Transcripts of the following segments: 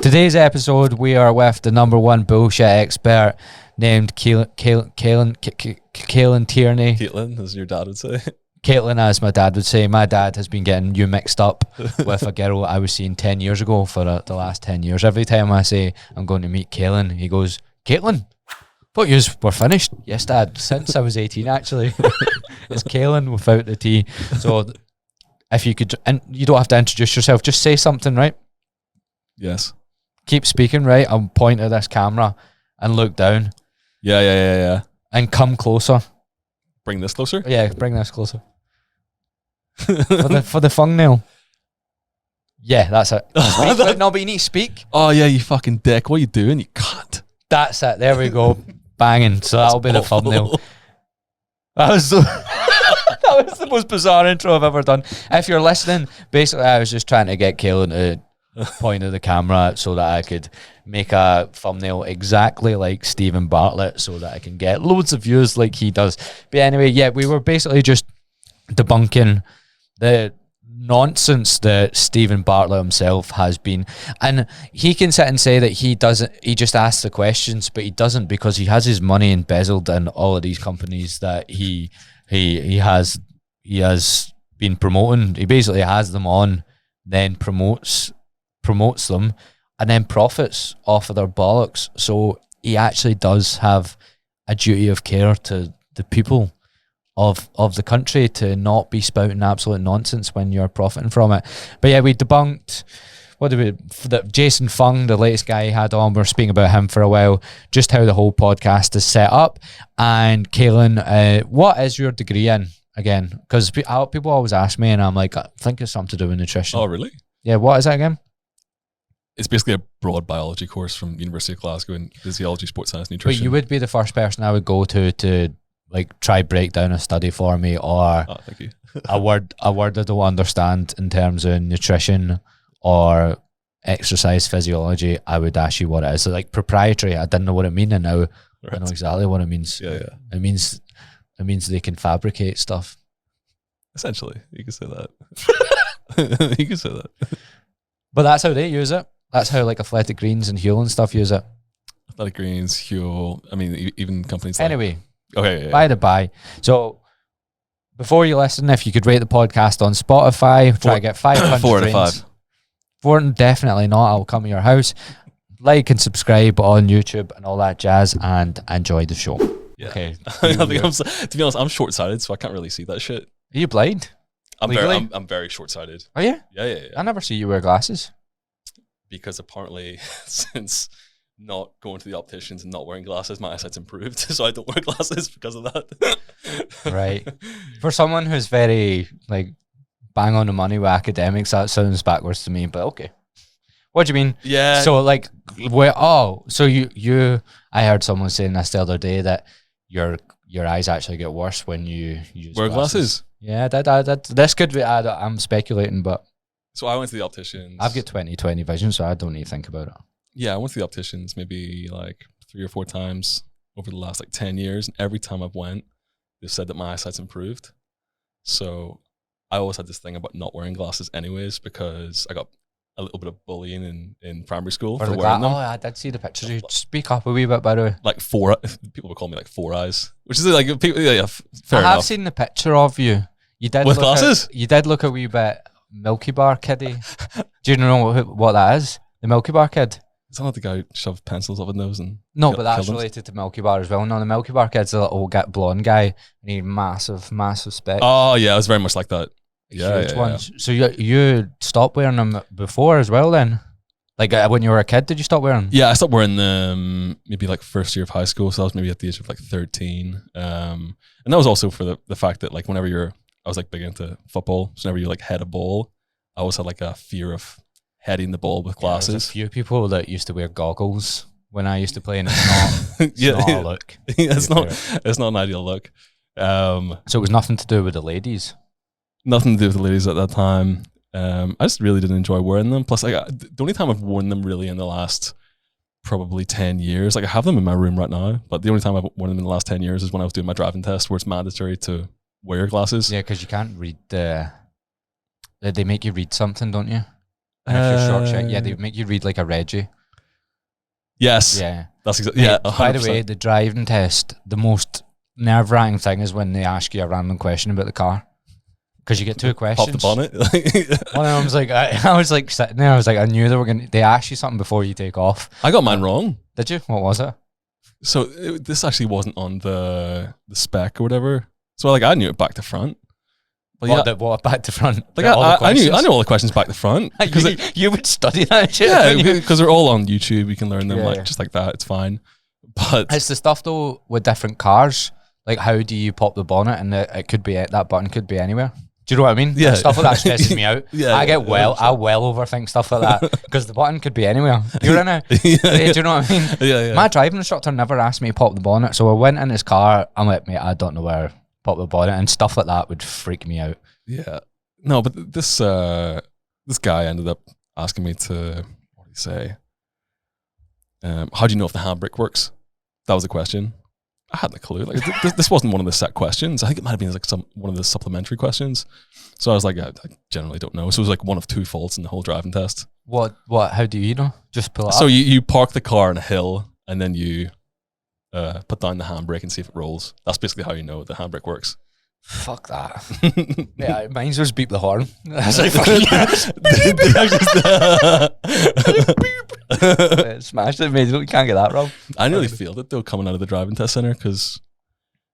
Today's episode, we are with the #1 bullshit expert named Caelan Tierney. Caelan, as your dad would say. Caelan, as my dad would say. My dad has been getting you mixed up with a girl I was seeing 10 years ago for the last 10 years. Every time I say I'm going to meet Caelan, he goes, Caelan? Thought you were finished. Yes, Dad. Since I was 18, actually. It's Caelan without the T. So if you could, and you don't have to introduce yourself, just say something, right? Yes. Keep speaking, right? I'll point at this camera and look down. Yeah. And come closer. Bring this closer? Yeah, bring this closer. for the thumbnail. Yeah, that's it. Speak, no, but you need to speak. Oh, yeah, you fucking dick. What are you doing? You cunt. That's it. There we go. Banging. So that'll be the thumbnail. That was that was the most bizarre intro I've ever done. If you're listening, basically I was just trying to get Caelan to point at the camera so that I could make a thumbnail exactly like Steven Bartlett so that I can get loads of views like he does. But anyway, yeah, we were basically just debunking the nonsense that Steven Bartlett himself has been, and he can sit and say that he just asks the questions, but he doesn't, because he has his money embezzled in all of these companies that he has been promoting. He basically has them on, then promotes them, and then profits off of their bollocks. So he actually does have a duty of care to the people of the country to not be spouting absolute nonsense when you're profiting from it. But yeah, we debunked Jason Fung, the latest guy he had on. We're speaking about him for a while, just how the whole podcast is set up. And Caelan, what is your degree in again? Because people always ask me, and I'm like, I think it's something to do with nutrition. Oh, really? Yeah, what is that again? It's basically a broad biology course from University of Glasgow in physiology, sports science, nutrition. But you would be the first person I would go to like try break down a study for me, or thank you. a word I don't understand in terms of nutrition or exercise physiology. I would ask you what it is. So like proprietary, I didn't know what it meant, and now I know exactly what it means. Yeah. It means they can fabricate stuff. Essentially, you can say that. You can say that. But that's how they use it. That's how like Athletic Greens and Huel and stuff use it. Athletic Greens, Huel. I mean, even companies. Anyway. Okay. By the by. So before you listen, if you could rate the podcast on Spotify, try to get 500 4 out of ratings. 5. 4, definitely not. I'll come to your house. Like and subscribe on YouTube and all that jazz, and enjoy the show. Yeah. Okay. to be honest, I'm short-sighted, so I can't really see that shit. Are you blind? I'm very short-sighted. Are you? Yeah. I never see you wear glasses. Because apparently, since not going to the opticians and not wearing glasses, my eyesight's improved, so I don't wear glasses because of that. Right. For someone who's very like bang on the money with academics, that sounds backwards to me, but okay. What do you mean? Yeah. So like so you I heard someone saying this the other day that your eyes actually get worse when you use wear glasses. Yeah, that this could be I'm speculating, but so I went to the opticians. I've got 20/20 vision, so I don't need to think about it. Yeah, I went to the opticians maybe like 3 or 4 times over the last like 10 years. And every time I've went, they've said that my eyesight's improved. So I always had this thing about not wearing glasses anyways, because I got a little bit of bullying in primary school for wearing them. Oh, I did see the pictures. You speak up a wee bit, by the way. Like people would call me like 4 eyes, which is like people. Yeah, fair enough. I have seen the picture of you. You did with glasses. You did look a wee bit Milky Bar kiddie. Do you know what that is? The Milky Bar kid. Is that not the guy who shoved pencils up his nose and but that's related to Milky Bar as well. No, the Milky Bar kid's a little blonde guy, and he had massive specs. Oh yeah, I was very much like that. Huge ones. So you stopped wearing them before as well then? Like when you were a kid, did you stop wearing them? Yeah, I stopped wearing them maybe like first year of high school, so I was maybe at the age of like 13. And that was also for the fact that like I was like big into football, so whenever you like head a ball, I always had like a fear of heading the ball with glasses. There's a few people that used to wear goggles when I used to play, and it's not a look. It's not an ideal look. So it was nothing to do with the ladies. Nothing to do with the ladies at that time. I just really didn't enjoy wearing them. Plus, like the only time I've worn them really in the last probably 10 years, like I have them in my room right now, but the only time I've worn them in the last 10 years is when I was doing my driving test, where it's mandatory to wear glasses. Yeah, because you can't read they make you read something, don't you? And if you're short shit, yeah, they make you read like a Reggie. Yes. Yeah. That's exactly. Yeah. By the 100%. way, the driving test, the most nerve-wracking thing is when they ask you a random question about the car. Because you get two questions. Pop the bonnet. One of them was like, I was like sitting there, I was like, I knew they asked you something before you take off. I got mine wrong. Did you? What was it? So this actually wasn't on the spec or whatever. So like I knew it back to front. But what back to front? Like I knew all the questions back to front. You would study that shit. Yeah, because they're all on YouTube. You can learn them Yeah. just like that. It's fine. But it's the stuff though with different cars. Like how do you pop the bonnet and it could be that button could be anywhere. Do you know what I mean? Yeah. Stuff like that stresses me out. Yeah, I well overthink stuff like that because the button could be anywhere. You're in it. Do you know what I mean? Yeah. My driving instructor never asked me to pop the bonnet, so I went in his car. I'm like, mate, I don't know where to pop the bonnet, and stuff like that would freak me out. Yeah. No, but this guy ended up asking me to, what did he say? How do you know if the handbrake works? That was the question. I hadn't a clue. Like this wasn't one of the set questions. I think it might have been like one of the supplementary questions. So I was like, I generally don't know. So it was like one of two faults in the whole driving test. What? How do you know? Just pull it So up. you park the car on a hill and then you put down the handbrake and see if it rolls. That's basically how you know the handbrake works. Fuck that. Yeah, mine's just beep the horn. That's like smashed it, mate. You can't get that wrong. I nearly failed it though coming out of the driving test center because,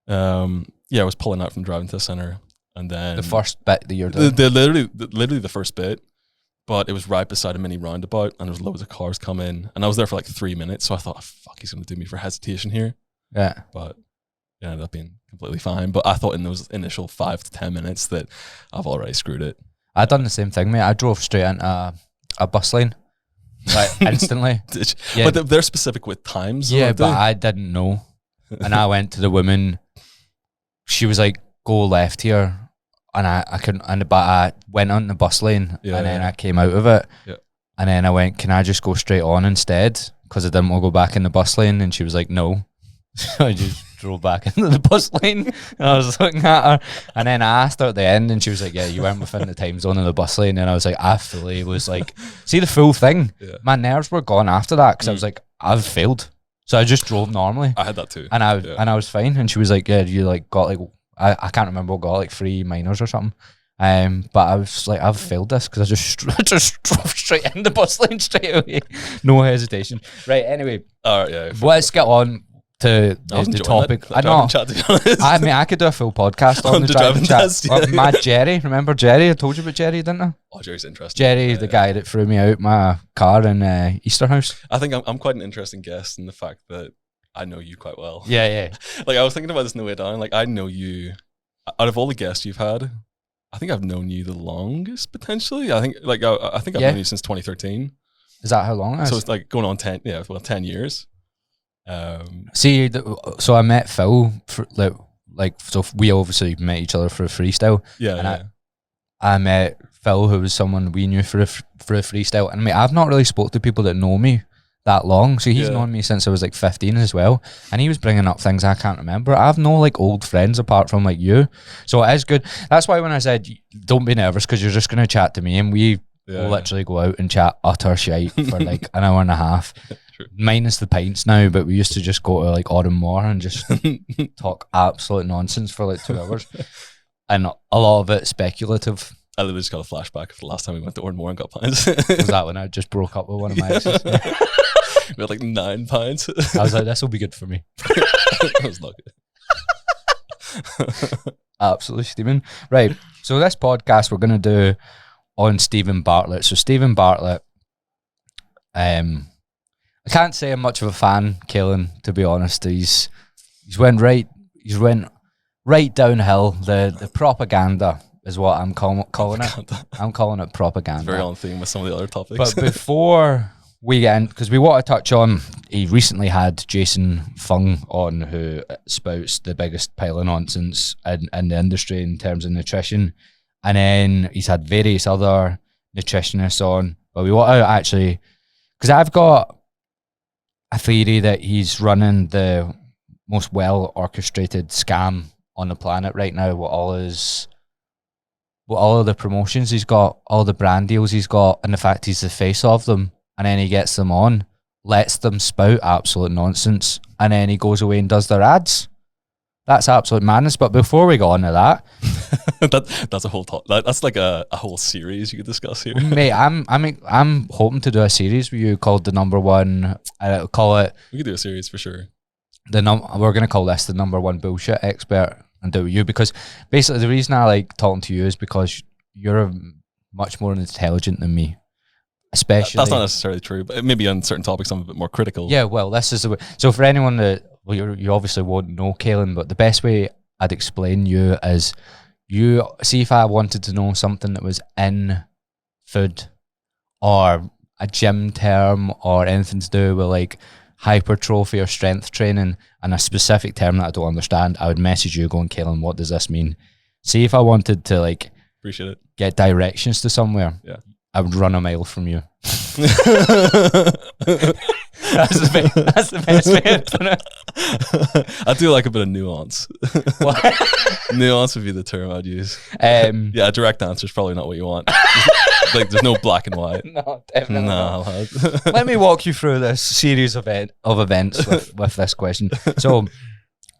I was pulling out from the driving test center and then The first bit that you're doing. literally the first bit, but it was right beside a mini roundabout and there was loads of cars coming and I was there for like 3 minutes, so I thought, oh, fuck, he's gonna do me for hesitation here. Yeah, But it ended up being completely fine. But I thought in those initial 5 to 10 minutes that I've already screwed it. I done the same thing, mate. I drove straight into a bus lane, like instantly. Yeah. But they're specific with times. Yeah, aren't but they? I didn't know, and I went to the woman. She was like, "Go left here," and I couldn't. But I went on the bus lane, Yeah, and then yeah. I came out of it, Yeah. and then I went, "Can I just go straight on instead?" Because I didn't want to go back in the bus lane, and she was like, "No." So I just drove back into the bus lane and I was looking at her and then I asked her at the end and she was like, yeah, you weren't within the time zone of the bus lane. And I was like, I fully was like, see the full thing. Yeah. My nerves were gone after that because I was like, I've failed. So I just drove normally I had that too. and I was fine. And she was like, yeah, you like got like, I can't remember what got like 3 minors or something. But I was like, I've failed this because I just drove straight in the bus lane straight away. No hesitation. Right, anyway. All right, yeah. Let's get on to I was the enjoying topic. that I know. chat, to be honest. I mean, I could do a full podcast on the driving chat. test, yeah. Mad Jerry, remember Jerry? I told you about Jerry, didn't I? Oh, Jerry's interesting. Jerry, the guy that threw me out my car in Easterhouse. I think I'm quite an interesting guest in the fact that I know you quite well. Yeah. Like I was thinking about this on the way down. Like I know you. Out of all the guests you've had, I think I've known you the longest potentially. I think I've known you since 2013. Is that how long it is? So it's like going on 10 years. See, so I met Phil for, so we obviously met each other for a freestyle. Yeah, And yeah. I met Phil, who was someone we knew for a freestyle. And I've not really spoke to people that know me that long. So he's known me since I was like 15 as well. And he was bringing up things I can't remember. I've no like old friends apart from like you. So it is good. That's why when I said, don't be nervous because you're just going to chat to me and we will literally go out and chat utter shite for like an hour and a half. True. Minus the pints now, but we used to just go to like Audenmore and just talk absolute nonsense for like 2 hours. And a lot of it speculative. I literally just got a flashback of the last time we went to Oranmore and got pints. Was that when I just broke up with one of my exes? We had like 9 pints. I was like, this will be good for me. That was not good. Absolutely steaming. Right. So this podcast we're going to do on Steven Bartlett. So Steven Bartlett, I can't say I'm much of a fan, Caelan, to be honest. He's went right downhill. The propaganda is what I'm calling it. I'm calling it propaganda. Very on theme with some of the other topics. But before we get in, because we want to touch on, he recently had Jason Fung on, who spouts the biggest pile of nonsense in the industry in terms of nutrition. And then he's had various other nutritionists on. But we want to actually, because I've got a theory that he's running the most well orchestrated scam on the planet right now with all his all of the promotions he's got, all the brand deals he's got, and the fact he's the face of them, and then he gets them on, lets them spout absolute nonsense, and then he goes away and does their ads. That's absolute madness. But before we go on to that, that's a whole talk. That's like a whole series you could discuss here. mate, I'm hoping to do a series with you called the No.1. Call it. We could do a series for sure. We're gonna call this the No.1 bullshit expert, and do it with you, because basically the reason I like talking to you is because you're much more intelligent than me. Especially, that's not necessarily true, but maybe on certain topics I'm a bit more critical. Yeah, well, this is the way. So for anyone that, well, you obviously won't know Caelan, but the best way I'd explain you is, you see, if I wanted to know something that was in food or a gym term or anything to do with like hypertrophy or strength training and a specific term that I don't understand, I would message you going, Caelan, what does this mean? See, if I wanted to like appreciate it, get directions to somewhere, yeah, I would run a mile from you. That's the best way of putting it. I do like a bit of nuance. Nuance would be the term I'd use. Yeah, a direct answer is probably not what you want. Like, there's no black and white. No, definitely not. No. Let me walk you through this series of events with this question. So,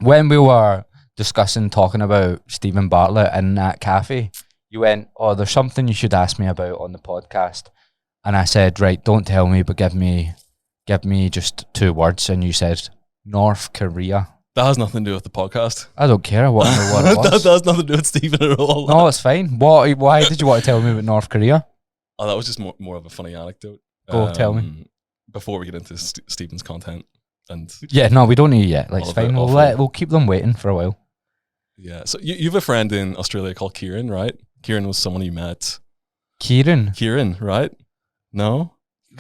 when we were talking about Steven Bartlett in that cafe, you went, oh, there's something you should ask me about on the podcast. And I said, right, don't tell me, but give me just 2 words. And you said, North Korea. That has nothing to do with the podcast. I don't care. I want to know what it was. That has nothing to do with Steven at all. No, it's fine. Why did you want to tell me about North Korea? Oh, that was just more of a funny anecdote. Go, tell me. Before we get into Steven's content. And yeah, no, we don't need it yet. Like, it's fine. We'll keep them waiting for a while. Yeah. So you have a friend in Australia called Kieran, right? Kieran was someone you met. Kieran, right? No?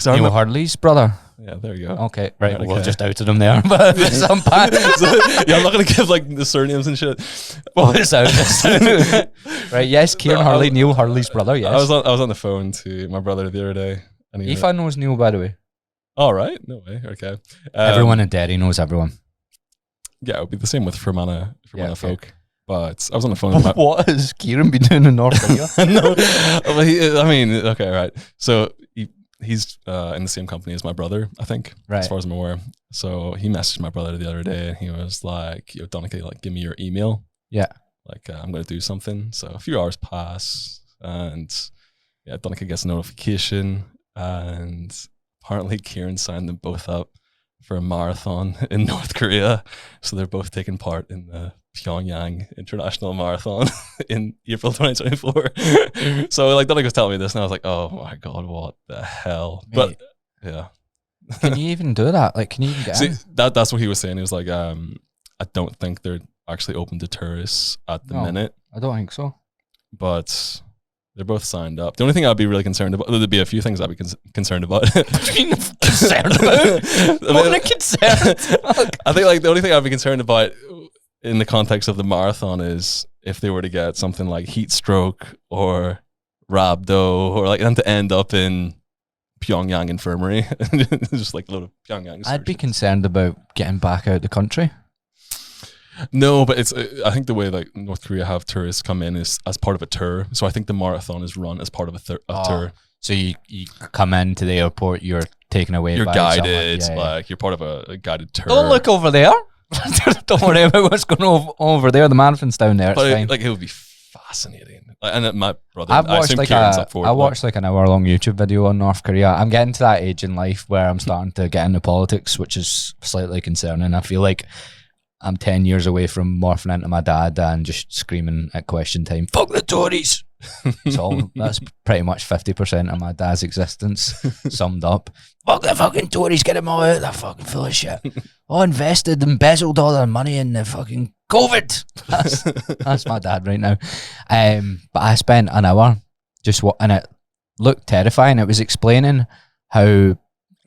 Neil Hurley's brother. Yeah, there you go. Okay, right. We'll just outed him there. But some yeah, I'm not going to give like the surnames and shit. Well, it's out. Right, yes, Kieran Hurley, Neil Hurley's brother, yes. I was on the phone to my brother the other day. And Aoife knows Neil, by the way. All right. No way. Okay. Everyone in Derry knows everyone. Yeah, it would be the same with Fermanagh folk. But I was on the phone. What has Kieran been doing in North Korea? No, okay, right. So he's in the same company as my brother, I think, as far as I'm aware. So he messaged my brother the other day, and he was like, "Yo, Donica, like, give me your email. Yeah, like I'm gonna do something." So a few hours pass, and yeah, Donica gets a notification, and apparently Kieran signed them both up for a marathon in North Korea. So they're both taking part in the Pyongyang International Marathon in April 2024. So like Donica was telling me this, and I was like, "Oh my god, what the hell?" Mate, but yeah, can you even do that? Like, can you even get in? That's what he was saying. He was like, "I don't think they're actually open to tourists at the minute." I don't think so. But they're both signed up. The only thing I'd be really concerned about, there'd be a few things I'd be concerned about. Concerned about? What am I concerned? I think like the only thing I'd be concerned about in the context of the marathon is if they were to get something like heat stroke or rhabdo, or like them to end up in Pyongyang infirmary. Just like a load of Pyongyang. I'd be concerned about getting back out the country. No, but it's I think the way like North Korea have tourists come in is as part of a tour. So I think the marathon is run as part of a tour. So you come into the airport, you're taken away. You're by guided, someone. like you're part of a guided tour. Don't look over there. Don't worry about what's going on over there. The marathon's down there. It's fine. Like it would be fascinating. And my brother, I watched like an hour-long YouTube video on North Korea. I'm getting to that age in life where I'm starting to get into politics, which is slightly concerning. I feel like I'm 10 years away from morphing into my dad and just screaming at question time, "Fuck the Tories!" So that's pretty much 50% of my dad's existence summed up. Fuck the fucking Tories, get them all out, they're fucking full of shit. I invested, embezzled all their money in the fucking COVID. That's my dad right now. But I spent an hour just and it looked terrifying. It was explaining how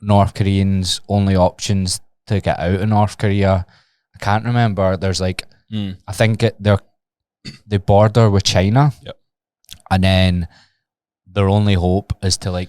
North Koreans' only options to get out of North Korea, I can't remember, there's like, I think they border with China. Yep. And then their only hope is to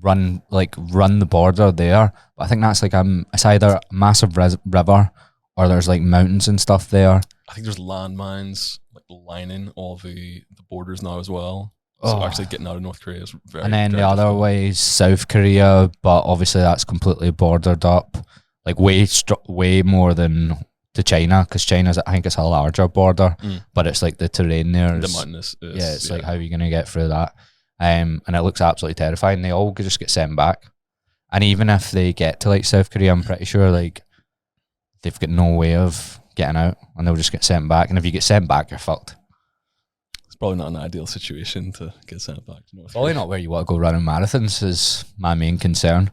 run the border there. But I think that's it's either a massive river or there's like mountains and stuff there. I think there's landmines like lining all the borders now as well. So actually getting out of North Korea is very. And then very the other difficult. way is South Korea, but obviously that's completely bordered up, like way more than to China, because China's, I think it's a larger border, but it's like the terrain there. The mountainous is, it's like, how are you going to get through that? And it looks absolutely terrifying. They all just get sent back. And even if they get to like South Korea, I'm pretty sure like they've got no way of getting out, and they'll just get sent back. And if you get sent back, you're fucked. It's probably not an ideal situation to get sent back to North Probably Korea. not where you want to go running marathons is my main concern.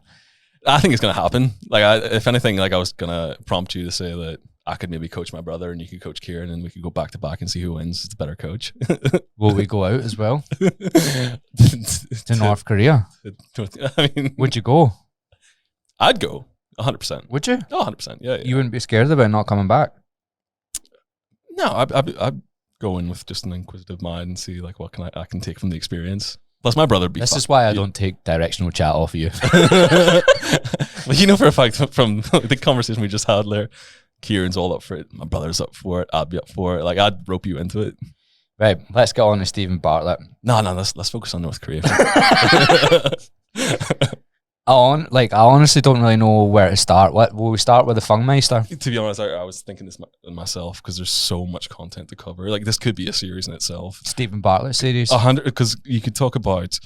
I think it's going to happen. Like, if anything, like I was going to prompt you to say that I could maybe coach my brother and you could coach Caelan, and we could go back to back and see who wins. It's a better coach. Will we go out as well to North Korea? I mean, Would you go? I'd go 100%. Would you? Oh, 100%. Yeah. You wouldn't be scared about not coming back? No, I'd go in with just an inquisitive mind and see like what I can take from the experience. Plus, my brother would be. This is why I don't take directional chat off of you. Well, you know for a fact from the conversation we just had there, Kieran's all up for it. My brother's up for it. I'd be up for it. Like, I'd rope you into it. Right, let's get on to Steven Bartlett. No, let's focus on North Korea. I honestly don't really know where to start. What will we start with? The Fungmeister? To be honest, I was thinking this myself because there's so much content to cover. Like, this could be a series in itself. Steven Bartlett series. 100, because we could talk about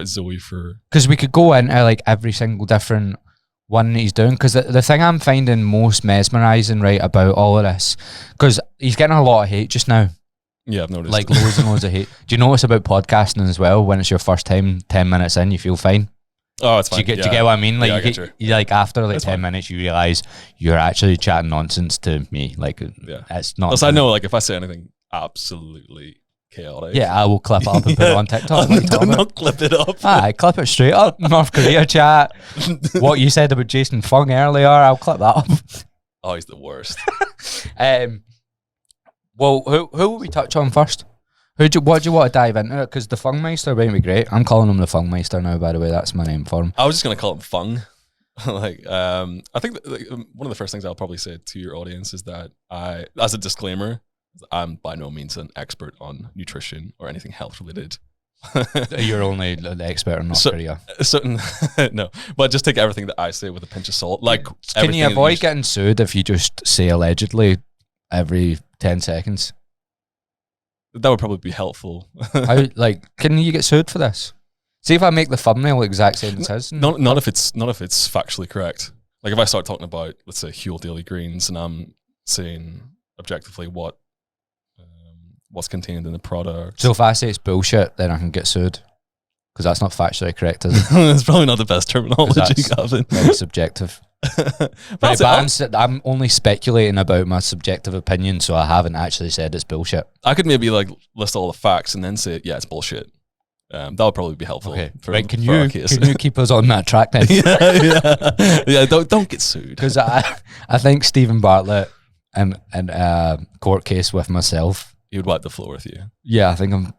Zoe for, because we could go into like every single different one he's doing. Because the thing I'm finding most mesmerizing right about all of this, because he's getting a lot of hate just now. Yeah, I've noticed. Like loads and loads of hate. Do you notice about podcasting as well? When it's your first time, 10 minutes in, you feel fine. Oh, it's fine. Do you get what I mean? Like, Yeah, I get you like after like That's 10 fine. minutes, you realize you're actually chatting nonsense to me. Like, Yeah. it's not. Plus, I know, like, if I say anything absolutely chaotic. Yeah, I will clip it up and put it on TikTok. Like, Don't not clip it up. I clip it straight up. North Korea chat. What you said about Jason Fung earlier, I'll clip that up. Oh, he's the worst. Well, who will we touch on first? What do you want to dive into? Because the Fungmeister might be great. I'm calling him the Fungmeister now, by the way. That's my name for him. I was just gonna call him Fung. Like, I think that, like, one of the first things I'll probably say to your audience is that as a disclaimer, I'm by no means an expert on nutrition or anything health related. You're only the expert in North Korea. No, but just take everything that I say with a pinch of salt. Like, can you avoid getting sued if you just say allegedly every 10 seconds? That would probably be helpful. How, like, can you get sued for this? See if I make the thumbnail the exact same as his. Not if it's factually correct. Like, if I start talking about, let's say, Huel Daily Greens, and I'm saying objectively what's contained in the product. So if I say it's bullshit, then I can get sued. Because that's not factually correct, is it? It's probably not the best terminology, Gavin. Very subjective. Right, but I'm only speculating about my subjective opinion, so I haven't actually said it's bullshit. I could maybe like list all the facts and then say, yeah, it's bullshit. That would probably be helpful. Okay, right? Can you keep us on that track then? yeah. Don't get sued. Because I think Steven Bartlett and court case with myself. He would wipe the floor with you. Yeah, I think I'm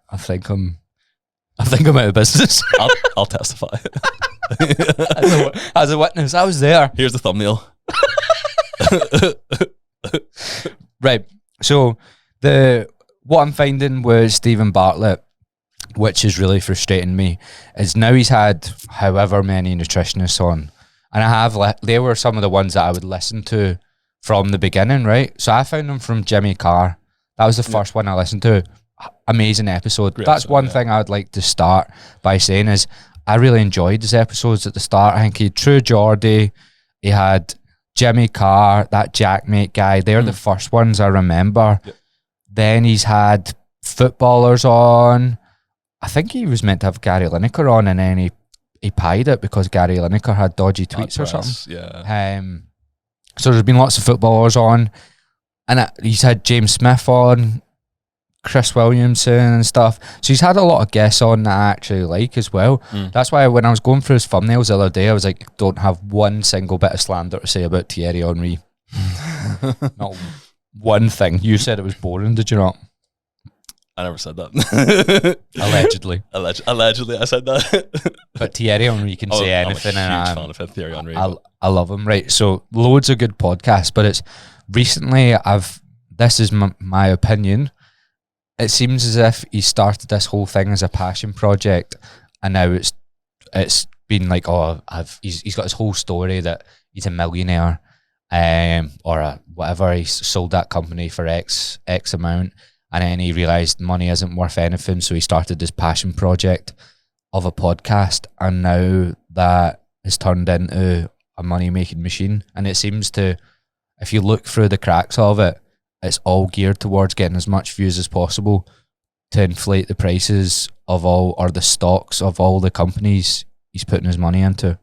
out of business. I'll testify. As a witness, I was there. Here's the thumbnail. Right. So what I'm finding with Steven Bartlett, which is really frustrating me, is now he's had however many nutritionists on, and they were some of the ones that I would listen to from the beginning, right? So I found them from Jimmy Carr. That was the first one I listened to. Amazing episode. Great That's episode, one thing I'd like to start by saying is I really enjoyed his episodes at the start. I think he had True Geordie, he had Jimmy Carr, that Jackmate guy. They're the first ones I remember. Yep. Then he's had footballers on. I think he was meant to have Gary Lineker on, and then he pied it because Gary Lineker had dodgy tweets or something. Yeah. So there's been lots of footballers on, and he's had James Smith on, Chris Williamson and stuff. So he's had a lot of guests on that I actually like as well. That's why when I was going through his thumbnails the other day, I was like, don't have one single bit of slander to say about Thierry Henry. Not one thing. You said it was boring, did you not? I never said that. Allegedly. Allegedly, I said that. But Thierry Henry can say anything, I'm a huge fan of Thierry Henry. I love him. Right, so loads of good podcasts, but it's recently this is my opinion. It seems as if he started this whole thing as a passion project, and now it's been like, he's got his whole story that he's a millionaire, or whatever. He sold that company for X amount, and then he realized money isn't worth anything, so he started this passion project of a podcast, and now that has turned into a money-making machine. And it seems to, if you look through the cracks of it, it's all geared towards getting as much views as possible to inflate the prices of all, or the stocks of all the companies he's putting his money into.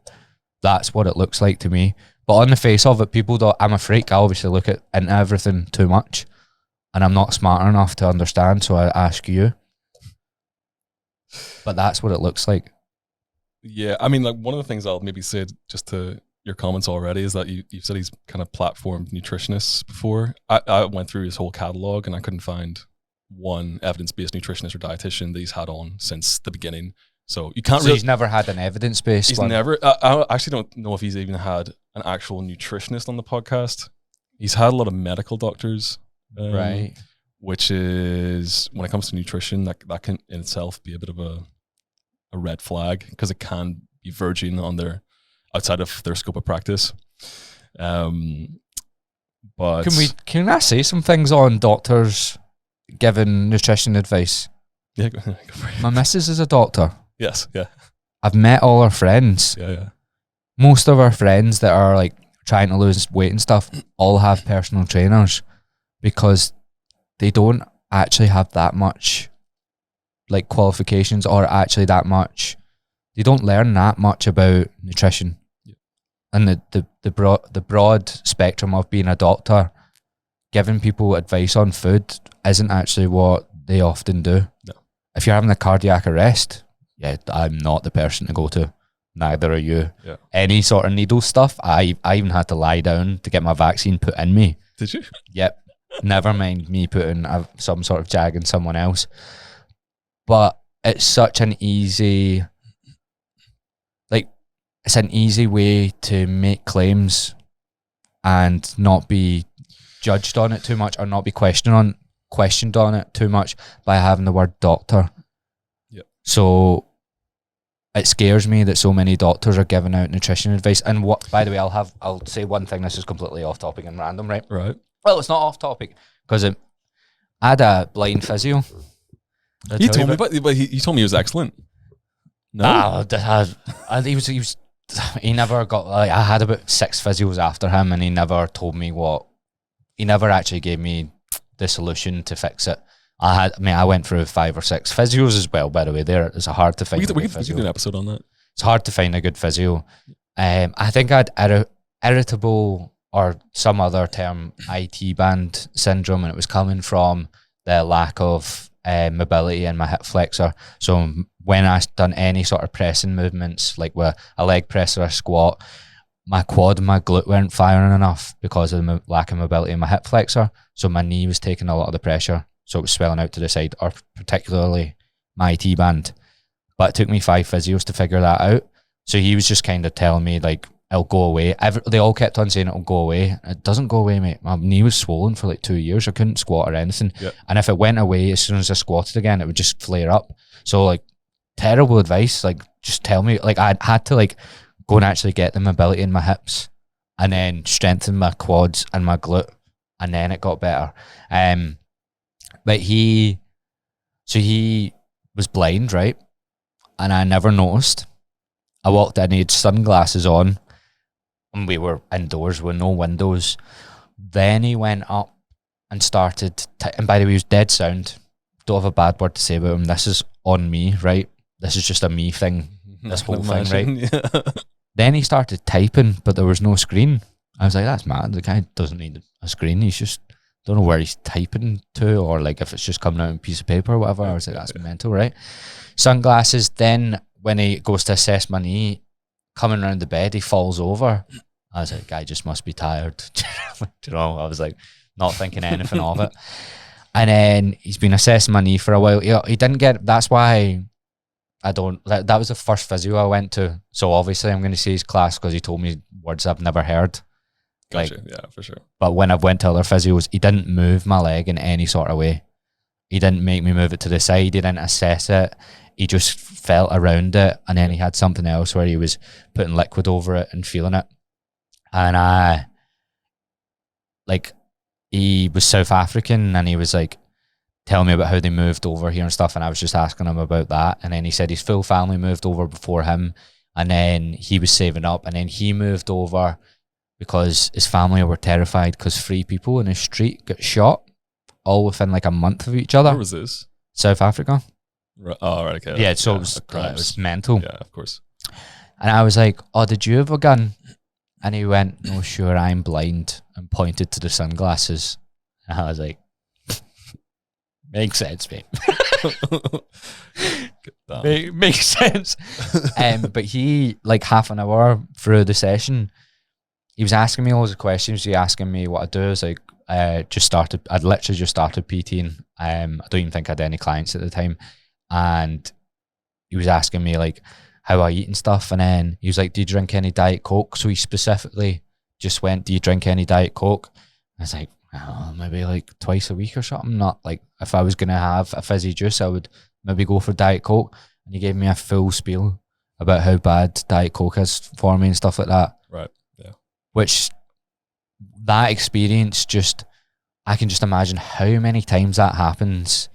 That's what it looks like to me. But on the face of it, people don't, I'm a freak. I obviously look into everything too much, and I'm not smart enough to understand, so I ask you. But that's what it looks like. Yeah, I mean, like, one of the things I'll maybe say just to your comments already is that you've said he's kind of platformed nutritionists before. I went through his whole catalog and I couldn't find one evidence-based nutritionist or dietitian that he's had on since the beginning. So you can't. So he's never had an evidence-based. He's never. I actually don't know if he's even had an actual nutritionist on the podcast. He's had a lot of medical doctors, right? Which is, when it comes to nutrition, that can in itself be a bit of a red flag, because it can be verging on outside of their scope of practice. But can I say some things on doctors giving nutrition advice? Yeah, go for it. My missus is a doctor. Yes, yeah. I've met all her friends. Yeah. Most of our friends that are like trying to lose weight and stuff all have personal trainers, because they don't actually have that much like qualifications, or actually that much. They don't learn that much about nutrition. Yeah. And the broad spectrum of being a doctor, giving people advice on food, isn't actually what they often do. No. If you're having a cardiac arrest, yeah, I'm not the person to go to. Neither are you. Yeah. Any sort of needle stuff, I even had to lie down to get my vaccine put in me. Did you? Yep. Never mind me putting some sort of jag in someone else. But it's such an easy, it's an easy way to make claims and not be judged on it too much, or not be questioned on it too much by having the word doctor. Yep. So it scares me that so many doctors are giving out nutrition advice. And what, by the way, I'll say one thing. This is completely off topic and random, right? Right. Well, it's not off topic, because I had a blind physio. You told me, but you told me he was excellent. No, he never got. Like, I had about 6 physios after him, and he never told me what. He never actually gave me the solution to fix it. I went through 5 or 6 physios as well. By the way, it's hard to find. We could do an episode on that. It's hard to find a good physio. I think I had irritable, or some other term, IT band syndrome, and it was coming from the lack of mobility in my hip flexor. So when I done any sort of pressing movements, like with a leg press or a squat, my quad and my glute weren't firing enough because of the lack of mobility in my hip flexor. So my knee was taking a lot of the pressure, so it was swelling out to the side, or particularly my IT band. But it took me 5 physios to figure that out. So he was just kind of telling me, like, it'll go away. They all kept on saying it'll go away. It doesn't go away, mate. My knee was swollen for like 2 years. I couldn't squat or anything. Yep. And if it went away, as soon as I squatted again, it would just flare up. So, like, terrible advice. Like, just tell me. Like, I had to, like, go and actually get the mobility in my hips, and then strengthen my quads and my glute, and then it got better. But he was blind, right? And I never noticed. I walked in, he had sunglasses on, and we were indoors with no windows. Then he went up and started, and by the way, he was dead sound. Don't have a bad word to say about him. This is on me, right? This is just a me thing, this whole thing, right? Yeah. Then he started typing, but there was no screen. I was like, that's mad. The guy doesn't need a screen. He's just, don't know where he's typing to, or like if it's just coming out on a piece of paper or whatever. I was like, that's mental, right? Sunglasses. Then when he goes to assess my knee, coming around the bed, he falls over. I was like, guy just must be tired. You know, I was like, not thinking anything of it. And then he's been assessing my knee for a while. He didn't get, that's why that was the first physio I went to. So obviously I'm going to say his class, because he told me words I've never heard. Gotcha. Yeah, for sure. But when I've went to other physios, he didn't move my leg in any sort of way. He didn't make me move it to the side. He didn't assess it. He just felt around it, and then he had something else where he was putting liquid over it and feeling it. And he was South African, and he was like telling me about how they moved over here and stuff, and I was just asking him about that. And then he said his full family moved over before him, and then he was saving up, and then he moved over because his family were terrified because 3 people in his street got shot all within like a month of each other. Where was this? South Africa. Oh, right, okay. Yeah, so it was mental. Yeah, of course. And I was like, oh, did you have a gun? And he went, no, sure, I'm blind, and pointed to the sunglasses. And I was like, makes sense, mate. Makes sense. But he, like half an hour through the session, he was asking me loads of questions. He was asking me what I do. I was like, I'd literally just started PTing. I don't even think I had any clients at the time. And he was asking me like how I eat and stuff. And then he was like, do you drink any Diet Coke? So he specifically just went, do you drink any Diet Coke? I was like, oh, maybe like twice a week or something. Not like, if I was going to have a fizzy juice, I would maybe go for Diet Coke. And he gave me a full spiel about how bad Diet Coke is for me and stuff like that. Right, yeah. Which, that experience just, I can just imagine how many times that happens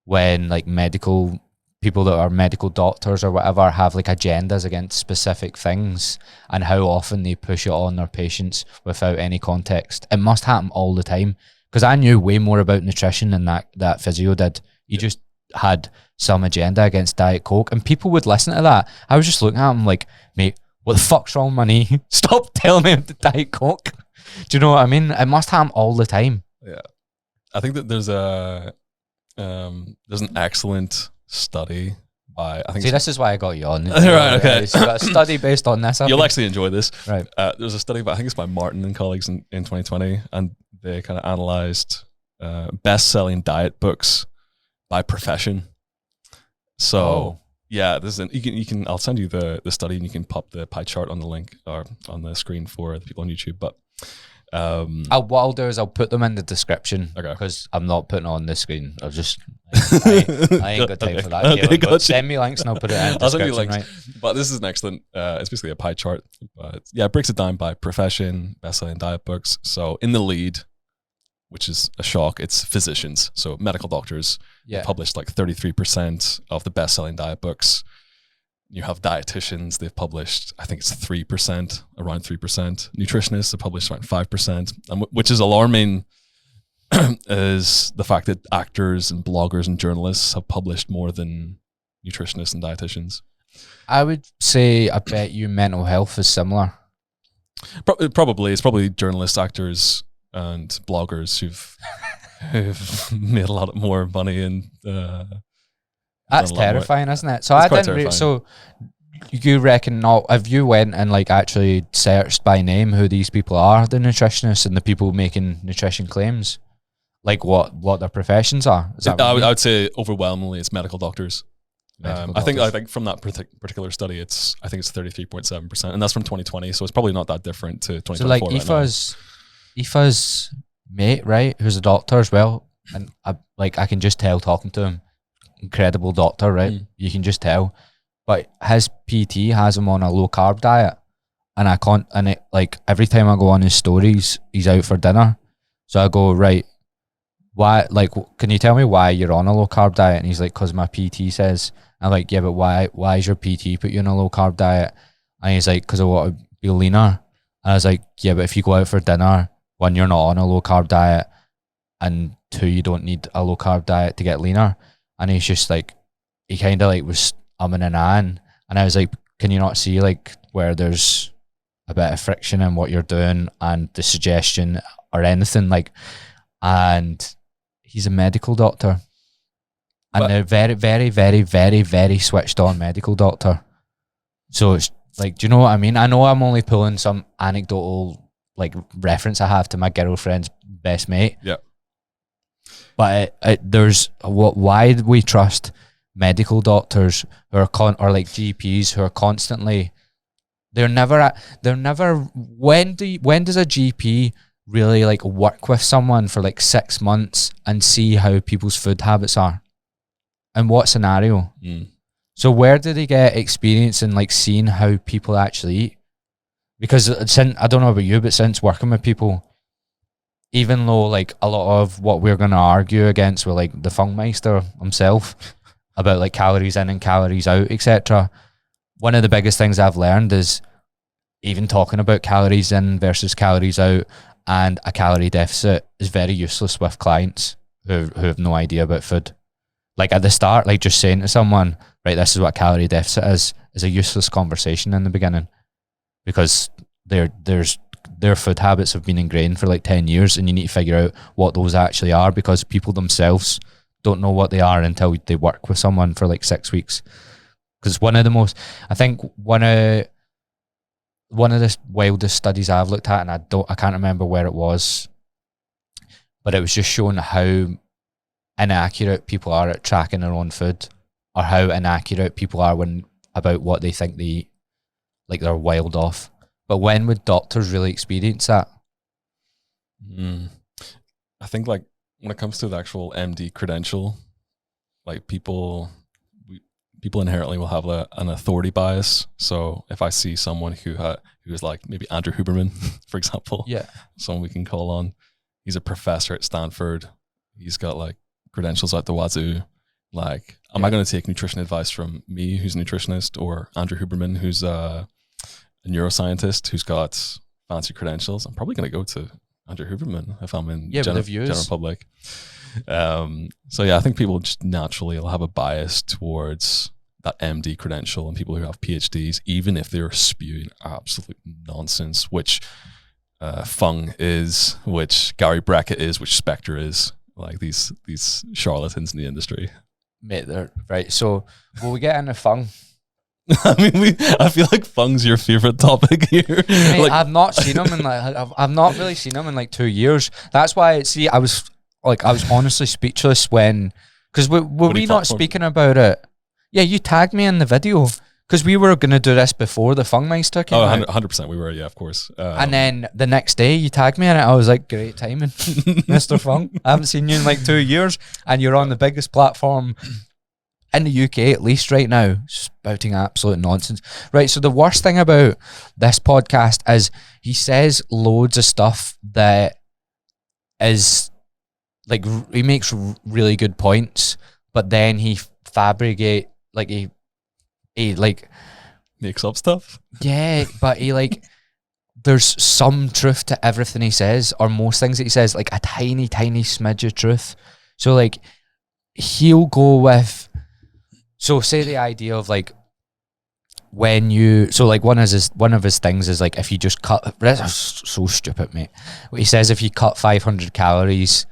when like medical people that are medical doctors or whatever have like agendas against specific things, and how often they push it on their patients without any context. It must happen all the time, because I knew way more about nutrition than that physio did. He just had some agenda against Diet Coke, and people would listen to that. I was just looking at him like, mate, what the fuck's wrong with my knee? Stop telling me the Diet Coke. Do you know what I mean? It must happen all the time. Yeah, I think that there's an excellent study by, I think. See, this is why I got you on. Right, okay. So you got a study based on this. You'll actually enjoy this. Right. There's a study, but I think it's by Martin and colleagues in 2020, and they kind of analyzed best-selling diet books by profession. So yeah, this is you can. I'll send you the study, and you can pop the pie chart on the link or on the screen for the people on YouTube. But what I'll do is I'll put them in the description, because I'm not putting it on the screen. I'll just I ain't got time for that. Okay, but send me links and I'll put it in the I'll send you description. links. Right? But this is an excellent. It's basically a pie chart. But yeah, it breaks it down by profession, best-selling diet books. So in the lead, which is a shock, it's physicians. So medical doctors published like 33% of the best-selling diet books. You have dietitians, they've published, I think it's 3%, around 3%. Nutritionists have published around 5%. And which is alarming is the fact that actors and bloggers and journalists have published more than nutritionists and dietitians. I would say, I bet you mental health is similar. Probably. It's probably journalists, actors, and bloggers who've made a lot more money and that's terrifying, isn't it? So I didn't. So you reckon not? If you went and like actually searched by name who these people are, the nutritionists and the people making nutrition claims, like what their professions are? I would say overwhelmingly it's medical doctors. I think from that particular study, I think it's 33.7%, and that's from 2020. So it's probably not that different to 2024. So like Aoife's mate, right, who's a doctor as well, and I can just tell talking to him. Incredible doctor, right? You can just tell. But his PT has him on a low carb diet, and every time I go on his stories, he's out for dinner. So I go, right, why? Like, can you tell me why you're on a low carb diet? And he's like, because my PT says. I'm like, yeah, but why is your PT put you on a low carb diet? And he's like, because I want to be leaner. And I was like, yeah, but if you go out for dinner, one, you're not on a low carb diet, and two, you don't need a low carb diet to get leaner. And he's just like, he kind of like was umming and ahhing. And I was like, can you not see like where there's a bit of friction in what you're doing and the suggestion or anything like? And he's a medical doctor. And they're very, very, very, very, very switched on medical doctor. So it's like, do you know what I mean? I know I'm only pulling some anecdotal like reference I have to my girlfriend's best mate. Yeah. But why do we trust medical doctors who are or like GPs who are constantly They're never when does a GP really like work with someone for like 6 months and see how people's food habits are? And what scenario? So where do they get experience in like seeing how people actually eat? Because I don't know about you, but since working with people, even though like a lot of what we're going to argue against with like the Fungmeister himself about like calories in and calories out, etc., one of the biggest things I've learned is even talking about calories in versus calories out and a calorie deficit is very useless with clients who have no idea about food. Like at the start, like just saying to someone, right, this is what a calorie deficit is a useless conversation in the beginning, because their food habits have been ingrained for like 10 years and you need to figure out what those actually are, because people themselves don't know what they are until they work with someone for like 6 weeks. Because one of the wildest studies I've looked at, and I can't remember where it was, but it was just showing how inaccurate people are at tracking their own food, or how inaccurate people are about what they think they eat. Like they're wild off. But when would doctors really experience that? I think like when it comes to the actual MD credential, like people inherently will have an authority bias. So if I see someone who is like maybe Andrew Huberman, for example, someone we can call on, he's a professor at Stanford. He's got like credentials at the wazoo. Like, am I going to take nutrition advice from me, who's a nutritionist, or Andrew Huberman, who's a neuroscientist who's got fancy credentials? I'm probably going to go to Andrew Huberman if I'm in general public. So yeah, I think people just naturally will have a bias towards that MD credential and people who have PhDs, even if they're spewing absolute nonsense, which Fung is, which Gary Brecka is, which Spector is, like these charlatans in the industry. Mate, they're right. So will we get into Fung? I mean, I feel like Fung's your favorite topic here. Mate, like, I've not seen him in I've not really seen him in like 2 years. That's why I was honestly speechless when, because were we not speaking about it? Yeah, you tagged me in the video because we were going to do this before the Fungmeister came out. 100% we were, yeah, of course. And then the next day you tagged me in it. I was like, great timing, Mr. Fung. I haven't seen you in like 2 years and you're on the biggest platform in the UK, at least right now, spouting absolute nonsense. Right, so the worst thing about this podcast is he says loads of stuff that is like, he makes really good points, but then he he like makes up stuff. Yeah, but he like there's some truth to everything he says, or most things that he says, like a tiny smidge of truth. So like he'll go with, so say the idea of like when you, so like one of his things is like if you just cut, that's so stupid, mate. He says if you cut 500 calories,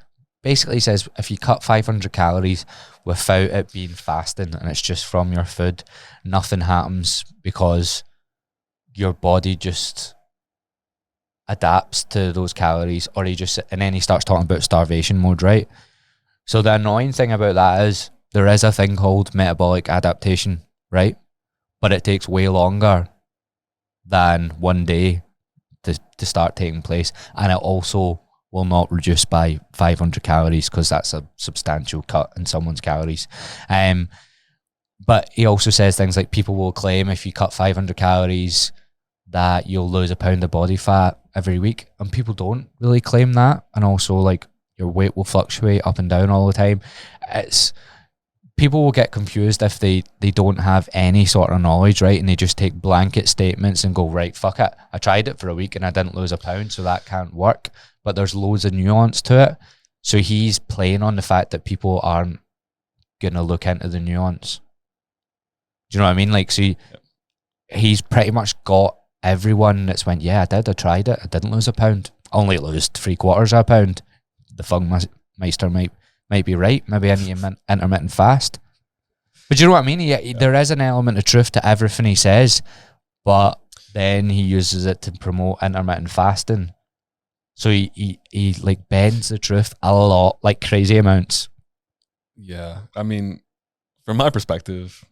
basically he says if you cut 500 calories without it being fasting and it's just from your food, nothing happens because your body just adapts to those calories, or and then he starts talking about starvation mode, right? So the annoying thing about that is there is a thing called metabolic adaptation, right? But it takes way longer than 1 day to start taking place, and it also will not reduce by 500 calories because that's a substantial cut in someone's calories. But he also says things like people will claim if you cut 500 calories that you'll lose a pound of body fat every week, and people don't really claim that. And also like your weight will fluctuate up and down all the time. People will get confused if they don't have any sort of knowledge, right? And they just take blanket statements and go, right, fuck it, I tried it for a week and I didn't lose a pound, so that can't work. But there's loads of nuance to it. So he's playing on the fact that people aren't going to look into the nuance. Do you know what I mean? Like, so he's pretty much got everyone that's went, yeah, I tried it, I didn't lose a pound. Only lose 3/4 of a pound. The Fungmeister might be right. Maybe I need intermittent fast. But you know what I mean? There is an element of truth to everything he says, but then he uses it to promote intermittent fasting. So he like bends the truth a lot, like crazy amounts. Yeah. I mean, from my perspective,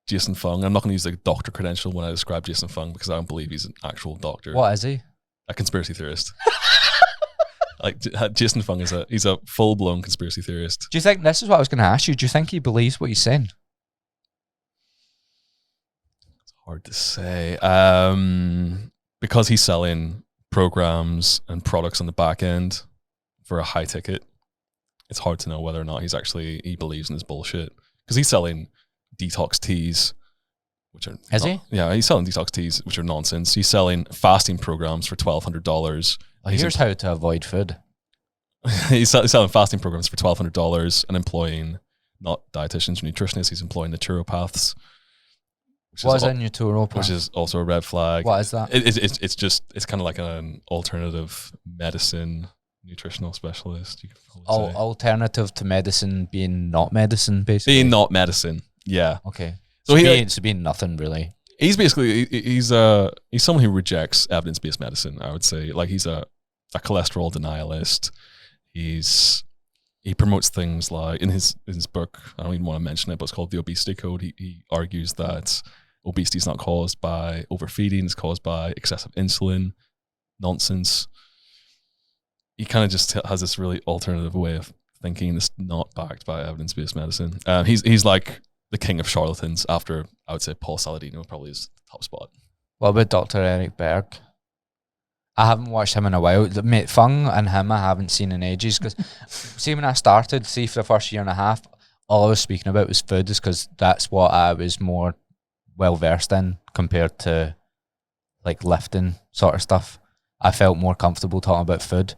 Jason Fung. I'm not going to use the doctor credential when I describe Jason Fung because I don't believe he's an actual doctor. What is he? A conspiracy theorist. Like Jason Fung he's a full blown conspiracy theorist. Do you think this is what I was going to ask you? Do you think he believes what he's saying? It's hard to say. Because he's selling programs and products on the back end for a high ticket, it's hard to know whether or not he believes in this bullshit. Because he's selling detox teas, which are Yeah, he's selling detox teas, which are nonsense. He's selling fasting programs for $1,200. Here's how to avoid food. He's selling fasting programs for $1,200 and employing not dietitians or nutritionists. He's employing naturopaths. What is a naturopath? Which is also a red flag. What is that? It's kind of like an alternative medicine nutritional specialist. You could probably say. Alternative to medicine being not medicine, basically. Being not medicine, yeah. Okay. So being nothing really. He's basically he's someone who rejects evidence-based medicine. I would say, like, he's a cholesterol denialist. He promotes things like in his book. I don't even want to mention it, but it's called The Obesity Code. He argues that obesity is not caused by overfeeding; it's caused by excessive insulin. Nonsense. He kind of just has this really alternative way of thinking that's not backed by evidence-based medicine. He's like the king of charlatans. After, I would say, Paul Salidinho probably is the top spot. What about Dr. Eric Berg? I haven't watched him in a while. Mate, Fung and him I haven't seen in ages. Because see, when I started, for the first year and a half, all I was speaking about was food, is because that's what I was more well versed in compared to like lifting sort of stuff. I felt more comfortable talking about food.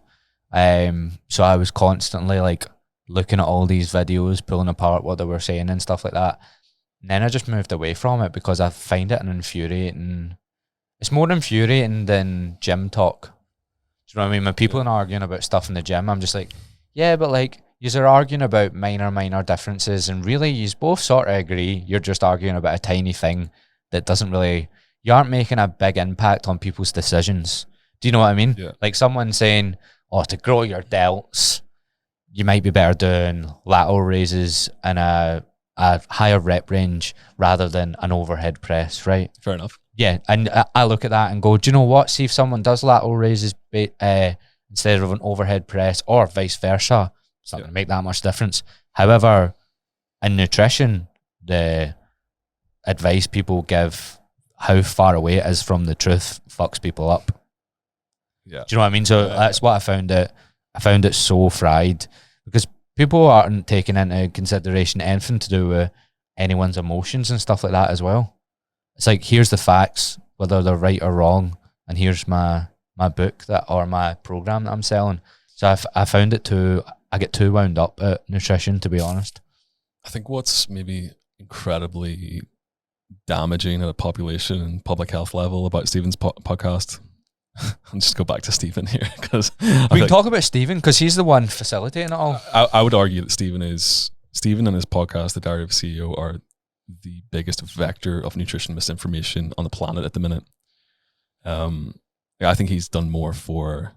So I was constantly like looking at all these videos, pulling apart what they were saying and stuff like that. And then I just moved away from it because I find it an infuriating. It's more infuriating than gym talk. Do you know what I mean? When people are arguing about stuff in the gym, I'm just like, yeah, but like, you're arguing about minor differences, and really, you both sort of agree. You're just arguing about a tiny thing that doesn't really, you aren't making a big impact on people's decisions. Do you know what I mean? Yeah. Like someone saying, oh, to grow your delts, you might be better doing lateral raises and a higher rep range rather than an overhead press, right? Fair enough. Yeah, and I look at that and go, do you know what? See, if someone does lateral raises instead of an overhead press, or vice versa, it's not going to make that much difference. However, in nutrition, the advice people give, how far away it is from the truth, fucks people up. Yeah. Do you know what I mean? So that's what I found it. I found it so fried because people aren't taking into consideration anything to do with anyone's emotions and stuff like that as well. It's like, here's the facts, whether they're right or wrong, and here's my book or my program that I'm selling. So I found it I get too wound up at nutrition, to be honest. I think what's maybe incredibly damaging at a population and public health level about Steven's podcast. I'll just go back to Steven here because we can talk about Steven because he's the one facilitating it all. I would argue that Steven and his podcast, The Diary of a CEO, are the biggest vector of nutrition misinformation on the planet at the minute. I think he's done more for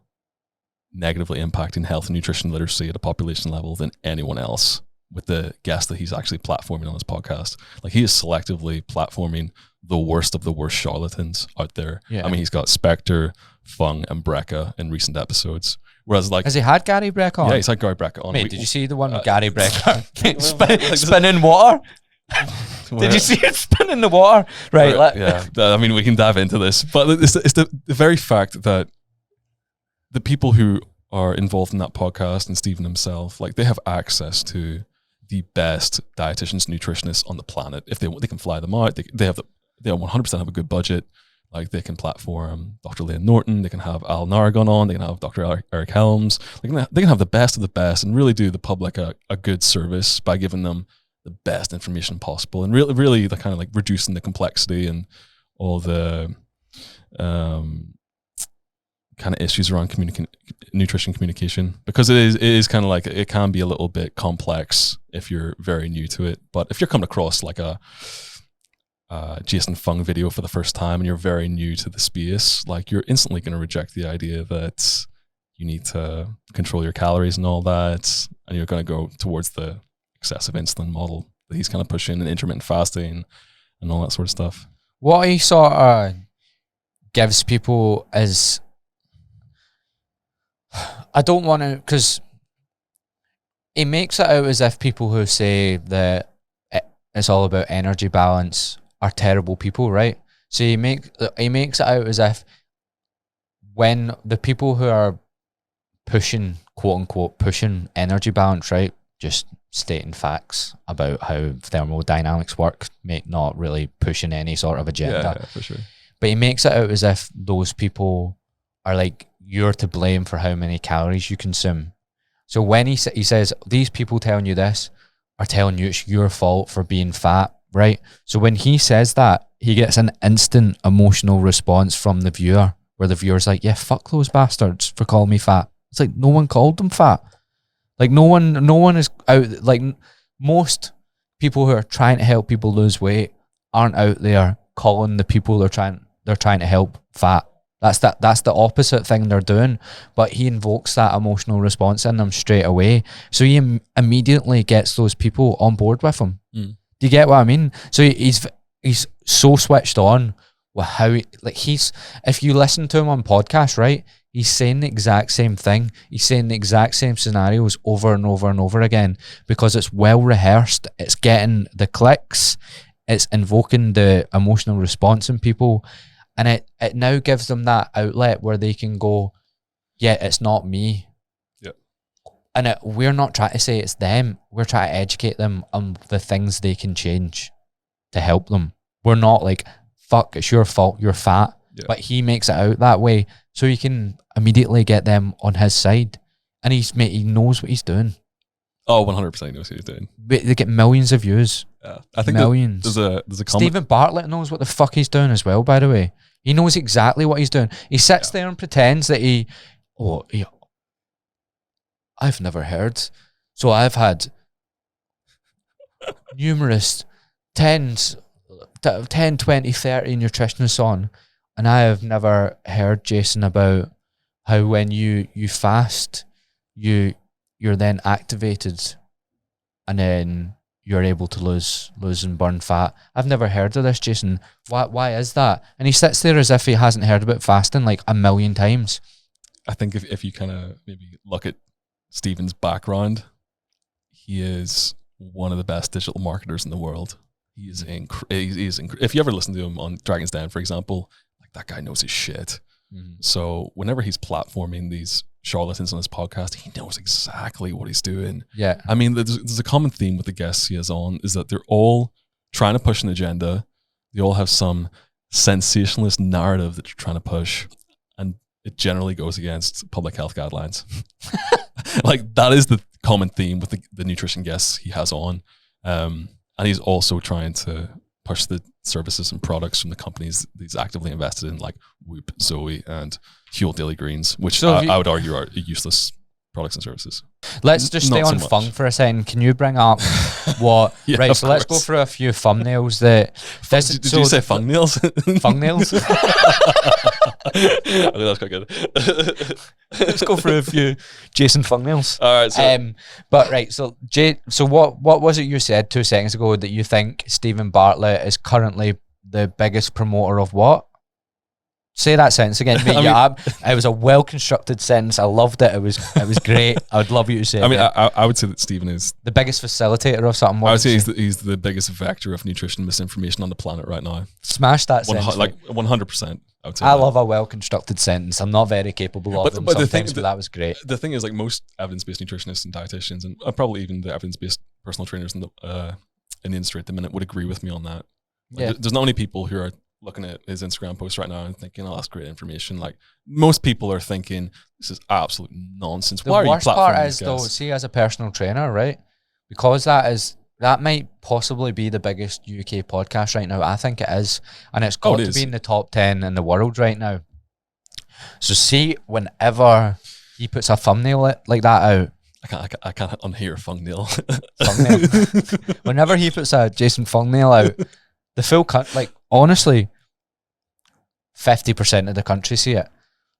negatively impacting health and nutrition literacy at a population level than anyone else with the guests that he's actually platforming on his podcast. Like, he is selectively platforming the worst of the worst charlatans out there. Yeah. I mean, he's got Spector, Fung, and Brecka in recent episodes. Whereas, like, has he had Gary Brecka on? Yeah, he's had Gary Brecka on. Mate, did you see the one with Gary Brecka spinning water? Did you see it spinning the water? Right. Yeah. I mean, we can dive into this, but it's the very fact that the people who are involved in that podcast and Steven himself, like, they have access to the best dietitians, nutritionists on the planet. If they can fly them out, they 100% have a good budget. Like, they can platform Dr. Layne Norton, they can have Al Narragon on, they can have Dr. Eric Helms. They can have the best of the best and really do the public a good service by giving them the best information possible and really the kind of like reducing the complexity and all the kind of issues around nutrition communication, because it is kind of like, it can be a little bit complex if you're very new to it. But if you're coming across like a Jason Fung video for the first time and you're very new to the space, like, you're instantly going to reject the idea that you need to control your calories and all that, and you're going to go towards the excessive insulin model that he's kind of pushing, and intermittent fasting and all that sort of stuff. What he sort of gives people is, I don't want to, because he makes it out as if people who say that it's all about energy balance are terrible people, right? So he makes it out as if when the people who are pushing, quote unquote, pushing energy balance, right, just stating facts about how thermodynamics work, not really pushing any sort of agenda. Yeah, for sure. But he makes it out as if those people are like, you're to blame for how many calories you consume. So when he says, these people telling you this are telling you it's your fault for being fat, right? So when he says that, he gets an instant emotional response from the viewer, where the viewer's like, yeah, fuck those bastards for calling me fat. It's like, no one called them fat. Like, no one is out, like, most people who are trying to help people lose weight aren't out there calling the people they're trying to help fat. That's the opposite thing they're doing. But he invokes that emotional response in them straight away. So he immediately gets those people on board with him. Do you get what I mean? So he's so switched on with how if you listen to him on podcasts, right, he's saying the exact same thing. He's saying the exact same scenarios over and over and over again, because it's well rehearsed. It's getting the clicks. It's invoking the emotional response in people. And it now gives them that outlet where they can go, yeah, it's not me. Yep. And we're not trying to say it's them. We're trying to educate them on the things they can change to help them. We're not like, fuck, it's your fault, you're fat. Yep. But he makes it out that way so he can immediately get them on his side. And he knows what he's doing. Oh, 100% knows what he's doing. They get millions of views. Yeah, I think millions. There's a Steven Bartlett knows what the fuck he's doing as well, by the way. He knows exactly what he's doing. He sits there and pretends that I've never heard. So I've had numerous 10, 20, 30 nutritionists on, and I have never heard, Jason, about how when you fast, you're then activated and then you're able to lose and burn fat. I've never heard of this, Jason. Why is that? And he sits there as if he hasn't heard about fasting like a million times. I think if you kind of maybe look at Steven's background, he is one of the best digital marketers in the world. He is if you ever listen to him on Dragon's Den, for example, like, that guy knows his shit. So whenever he's platforming these charlatans on his podcast, he knows exactly what he's doing. Yeah. I mean, there's a common theme with the guests he has on is that they're all trying to push an agenda. They all have some sensationalist narrative that you're trying to push, and it generally goes against public health guidelines. Like, that is the common theme with the nutrition guests he has on. And he's also trying to push the services and products from the companies he's actively invested in, like Whoop, Zoe, and Huel Daily Greens, which I would argue are useless products and services. Let's just stay on Fung for a second. Can you bring up what? Yeah, right, so let's go through a few thumbnails that. Did you say Fung nails? Fung nails. I think that's quite good. Let's go through a few Jason Fung nails. All right. So. But right, so so what was it you said 2 seconds ago that you think Steven Bartlett is currently the biggest promoter of what? Say that sentence again, mate. It was a well-constructed sentence. I loved it. It was great. I would love you to say it. I mean, I would say that Steven is the biggest facilitator of something. I would say he's the biggest vector of nutrition misinformation on the planet right now. Smash that sentence. Like 100%. I would say I love a well-constructed sentence. I'm not very capable of them sometimes, but that was great. The thing is, like, most evidence-based nutritionists and dietitians, and probably even the evidence-based personal trainers in the industry at the minute, would agree with me on that. Like, there's not many people who are looking at his Instagram post right now and thinking, oh, that's great information. Like, most people are thinking, this is absolute nonsense. The worst part is, though, see, as a personal trainer, right? Because that might possibly be the biggest UK podcast right now. I think it is. And it's got to be in the top 10 in the world right now. So see, whenever he puts a thumbnail like that out, I can't unhear Fungnail. Whenever he puts a Jason Fungnail out, the full like, honestly, 50% of the country see it.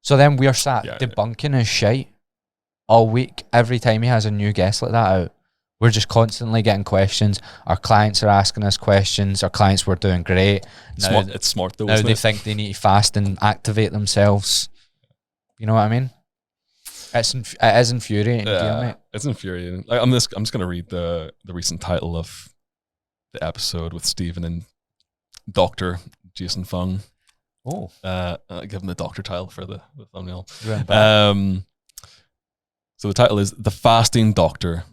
So then we're sat debunking his shite all week every time he has a new guest like that out. We're just constantly getting questions. Our clients are asking us questions. Our clients were doing great. It's smart though. Now Isn't they it? think they need to fast and activate themselves. You know what I mean? It is infuriating. Yeah, mate. it's infuriating. Like, I'm just gonna read the recent title of the episode with Steven and Dr. Jason Fung. Oh, Give him the doctor title for the thumbnail. So the title is "The Fasting Doctor."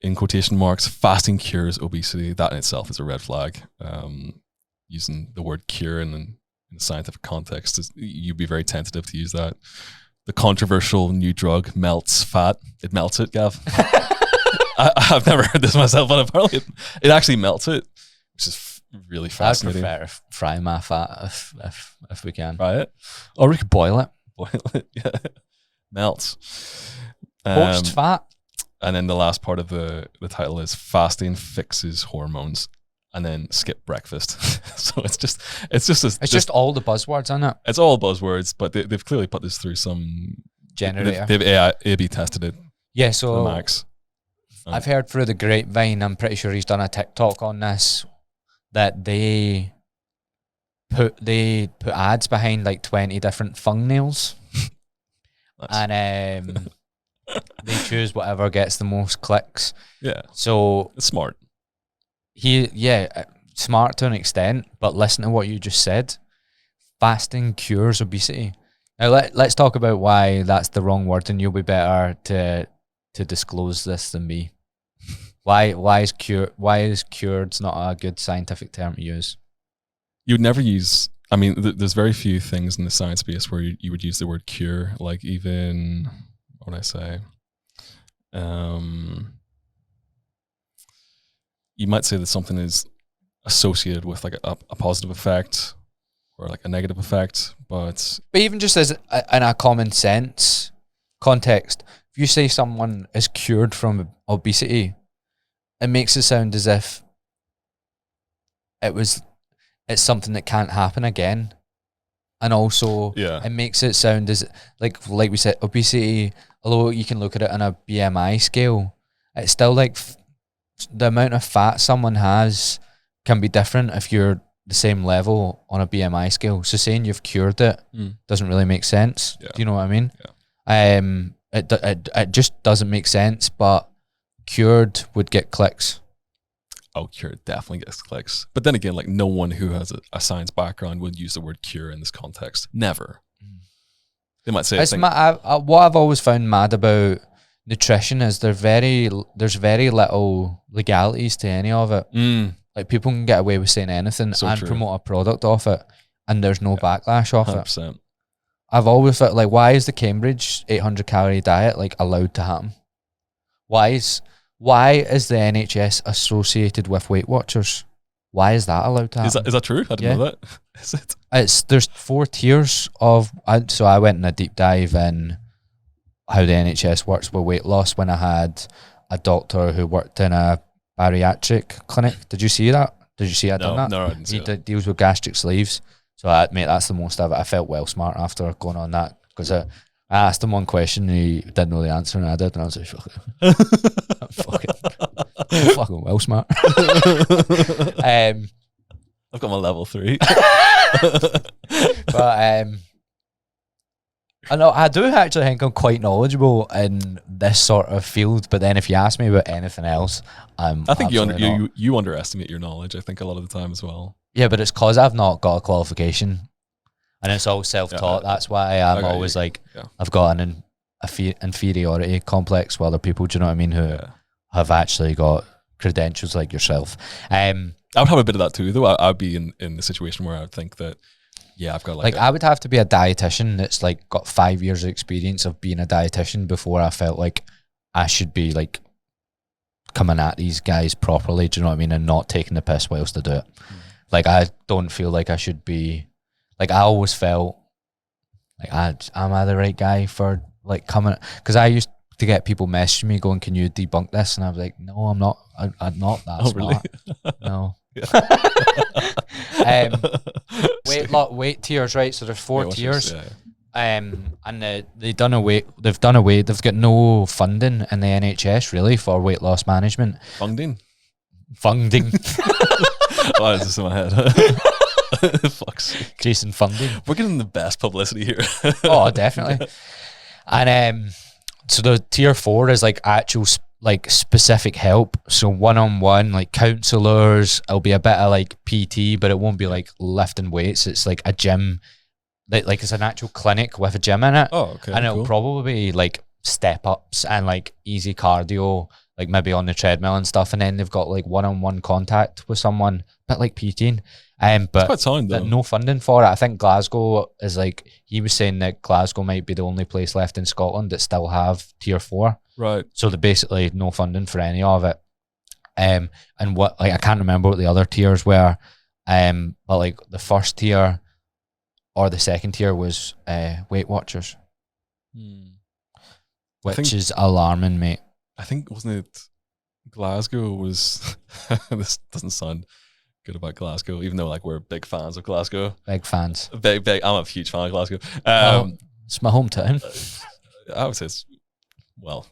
In quotation marks, fasting cures obesity. That in itself is a red flag. Using the word cure in a scientific context, you'd be very tentative to use that. The controversial new drug melts fat. It melts it, Gav. I've never heard this myself, but apparently it actually melts it, which is really fascinating. I'd prefer to fry my fat if we can. Fry it? Or we could boil it. Boil it, yeah. Melts. Poached fat. And then the last part of the title is fasting fixes hormones, and then skip breakfast. So it's just all the buzzwords, isn't it? It's all buzzwords, but they've clearly put this through some generator. They've A/B tested it. Yeah, so to the max. I've heard through the grapevine, I'm pretty sure he's done a TikTok on this, that they put ads behind like 20 different thumbnails. And they choose whatever gets the most clicks. Yeah. So it's smart. Smart to an extent, but listen to what you just said. Fasting cures obesity. Now let's talk about why that's the wrong word, and you'll be better to disclose this than me. Why is cured's not a good scientific term to use? You would never use. I mean, there's very few things in the science space where you would use the word cure. Like even what would I say? You might say that something is associated with like a positive effect or like a negative effect, but even just as in a common sense context, if you say someone is cured from obesity, it makes it sound as if it's something that can't happen again. And also it makes it sound as like we said, obesity, although you can look at it on a BMI scale, it's still like the amount of fat someone has can be different if you're the same level on a BMI scale. So saying you've cured it doesn't really make sense. Yeah. Do you know what I mean? Yeah. It just doesn't make sense, but cured would get clicks. Oh, cure definitely gets clicks. But then again, like no one who has a science background would use the word cure in this context. Never. They might say what I've always found mad about nutrition is there's very little legalities to any of it. Like people can get away with saying anything and promote a product off it, and there's no backlash off 100%. it. I've always felt like, why is the Cambridge 800 calorie diet like allowed to happen? Why is the NHS associated with Weight Watchers? Why is that allowed to happen? Is that true? I didn't know that. Is it? There's 4 tiers of. So I went in a deep dive in how the NHS works with weight loss when I had a doctor who worked in a bariatric clinic. Did you see that? Did you see I done that? No, I didn't see that. He deals with gastric sleeves. So that's the most of it. I felt well smart after going on that, because I asked him one question and he didn't know the answer, and I did, and I was like, I'm fucking well smart. I've got my level 3. But I do actually think I'm quite knowledgeable in this sort of field, but then if you ask me about anything else, I think you underestimate your knowledge, I think, a lot of the time as well. Yeah, but it's because I've not got a qualification, and it's all self-taught. That's why I'm always like, I've got an inferiority complex with other people, do you know what I mean, who have actually got credentials like yourself. I would have a bit of that too, though. I'd be in the situation where I would think that, I've got I would have to be a dietitian that's like got 5 years of experience of being a dietitian before I felt like I should be like coming at these guys properly, do you know what I mean, and not taking the piss whilst I do it. Like, I don't feel like I should be, like, I always felt like, am I the right guy for like coming, because I used to get people messaging me going, can you debunk this? And I was like, no, I'm not. I'm not that smart. Really? No. Weight tiers, right? So there's 4 tiers. And they've done away. They've got no funding in the NHS really for weight loss management. Funding. Why is this in my head? Fuck's sake. Jason Funding. We're getting the best publicity here. Oh, definitely. And so the tier 4 is like actual like specific help. So one-on-one, like counselors. It'll be a bit of like PT, but it won't be like lifting weights. It's like a gym. Like it's an actual clinic with a gym in it. Oh, okay. And it'll probably be like step ups and like easy cardio, like maybe on the treadmill and stuff. And then they've got like one-on-one contact with someone, a bit like PTing. But it's quite sound though. No funding for it. I think Glasgow is like, he was saying that Glasgow might be the only place left in Scotland that still have tier 4. Right. So they're basically no funding for any of it. And what, like, I can't remember what the other tiers were. But like the first tier or the second tier was Weight Watchers, which is alarming, mate. I think, wasn't it Glasgow was, this doesn't sound good about Glasgow, even though like we're big fans of Glasgow. Big fans. Big. I'm a huge fan of Glasgow. It's my hometown. I would say it's, well,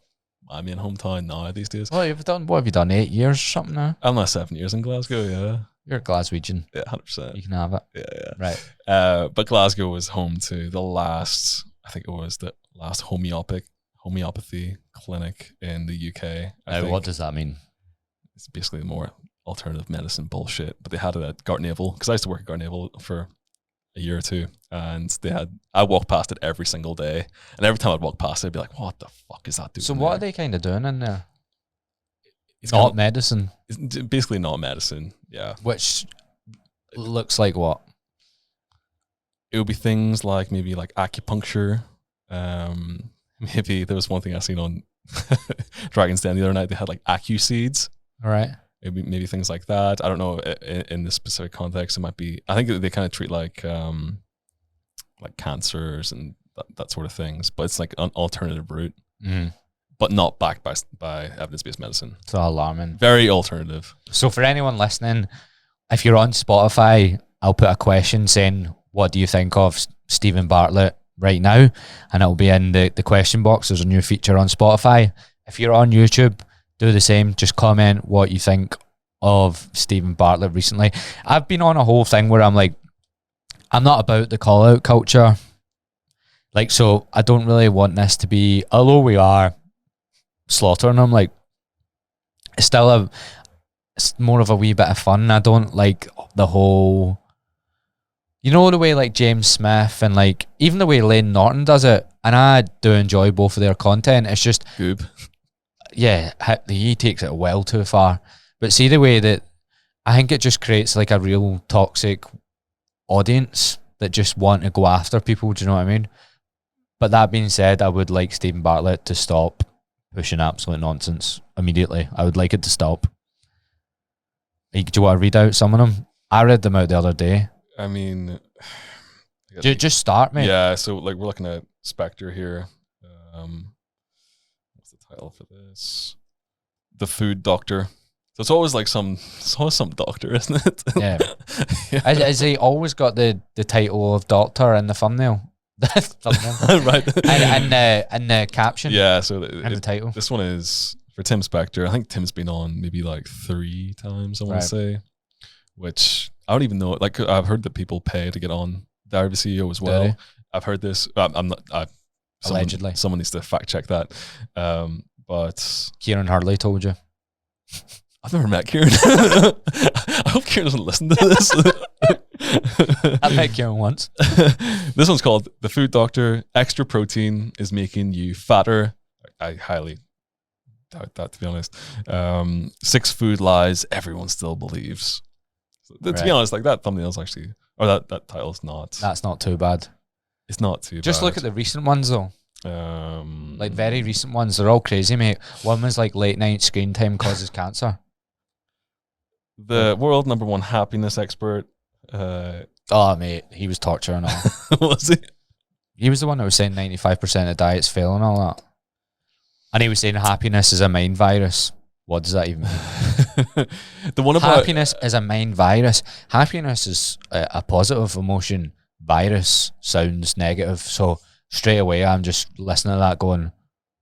my main hometown now these days. What have you done? 8 years or something now? I'm not 7 years in Glasgow, yeah. You're a Glaswegian. Yeah, 100%. You can have it. Yeah. Right. But Glasgow was home to the last, I think it was the last homeopathy clinic in the UK. What does that mean? It's basically more alternative medicine bullshit. But they had it at Gartnavel, because I used to work at Gartnavel for a year or two, and I walked past it every single day, and every time I'd walk past it, I'd be like, what the fuck is that doing? So what are they kind of doing in there? It's not medicine. It's basically not medicine, yeah. Which looks like what? It would be things like maybe like acupuncture. Maybe there was one thing I seen on Dragon's Den the other night. They had like acu-seeds. All right. Maybe things like that. I don't know. In this specific context, it might be. I think they kind of treat like cancers and that sort of things. But it's like an alternative route, but not backed by evidence-based medicine. It's alarming. Very alternative. So for anyone listening, if you're on Spotify, I'll put a question saying, "What do you think of Steven Bartlett right now?" And it'll be in the question box. There's a new feature on Spotify. If you're on YouTube, do the same. Just comment what you think of Steven Bartlett recently. I've been on a whole thing where I'm like, I'm not about the call out culture. Like, so I don't really want this to be, although we are slaughtering them, like, it's more of a wee bit of fun. I don't like the whole, you know, the way like James Smith and like even the way Lane Norton does it, and I do enjoy both of their content. It's just Goob. Yeah, he takes it well too far. But see the way that I think it just creates like a real toxic audience that just want to go after people. Do you know what I mean? But that being said, I would like Steven Bartlett to stop pushing absolute nonsense immediately. I would like it to stop. Like, do you want to read out some of them? I read them out the other day. I mean, just start, mate. Yeah, so like we're looking at Spector here. What's the title for this? The Food Doctor. So it's always like some doctor, isn't it? Yeah. Has he always got the title of doctor in the thumbnail? Right. and the caption. Yeah, so the title. This one is for Tim Spector. I think Tim's been on maybe like 3 times, I want to say, which I don't even know. Like, I've heard that people pay to get on the RV CEO as well. Really? I've heard this. Allegedly. Someone needs to fact check that. But Kieran Hurley told you. I've never met Kieran. I hope Kieran doesn't listen to this. I met Kieran once. This one's called The Food Doctor. Extra protein is making you fatter. I highly doubt that, to be honest. 6 food lies everyone still believes. So, to be honest, like that thumbnail's actually, or that title's not. That's not too bad. It's not too bad. Just look at the recent ones though. Like very recent ones, they're all crazy, mate. One was like late night screen time causes cancer. The world #1 happiness expert. Oh, mate, he was torturing all. Was he? He was the one that was saying 95% of diets fail and all that. And he was saying happiness is a mind virus. What does that even mean? The one about happiness is a mind virus. Happiness is a positive emotion. Virus sounds negative. So straight away I'm just listening to that going,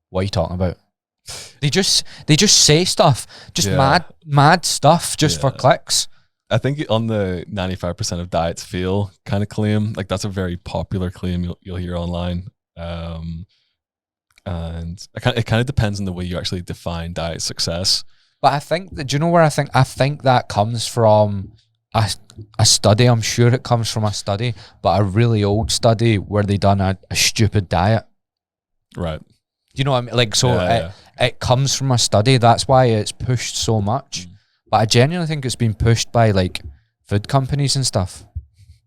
what are you talking about? They just say stuff, just mad stuff just for clicks. I think on the 95% of diets fail kind of claim, like that's a very popular claim you'll hear online. And it kind of depends on the way you actually define diet success. But I think that, do you know where I think that comes from? A study. I'm sure it comes from a study, but a really old study where they done a stupid diet. Right. You know what I mean? Like, so it comes from a study. That's why it's pushed so much. But I genuinely think it's been pushed by like food companies and stuff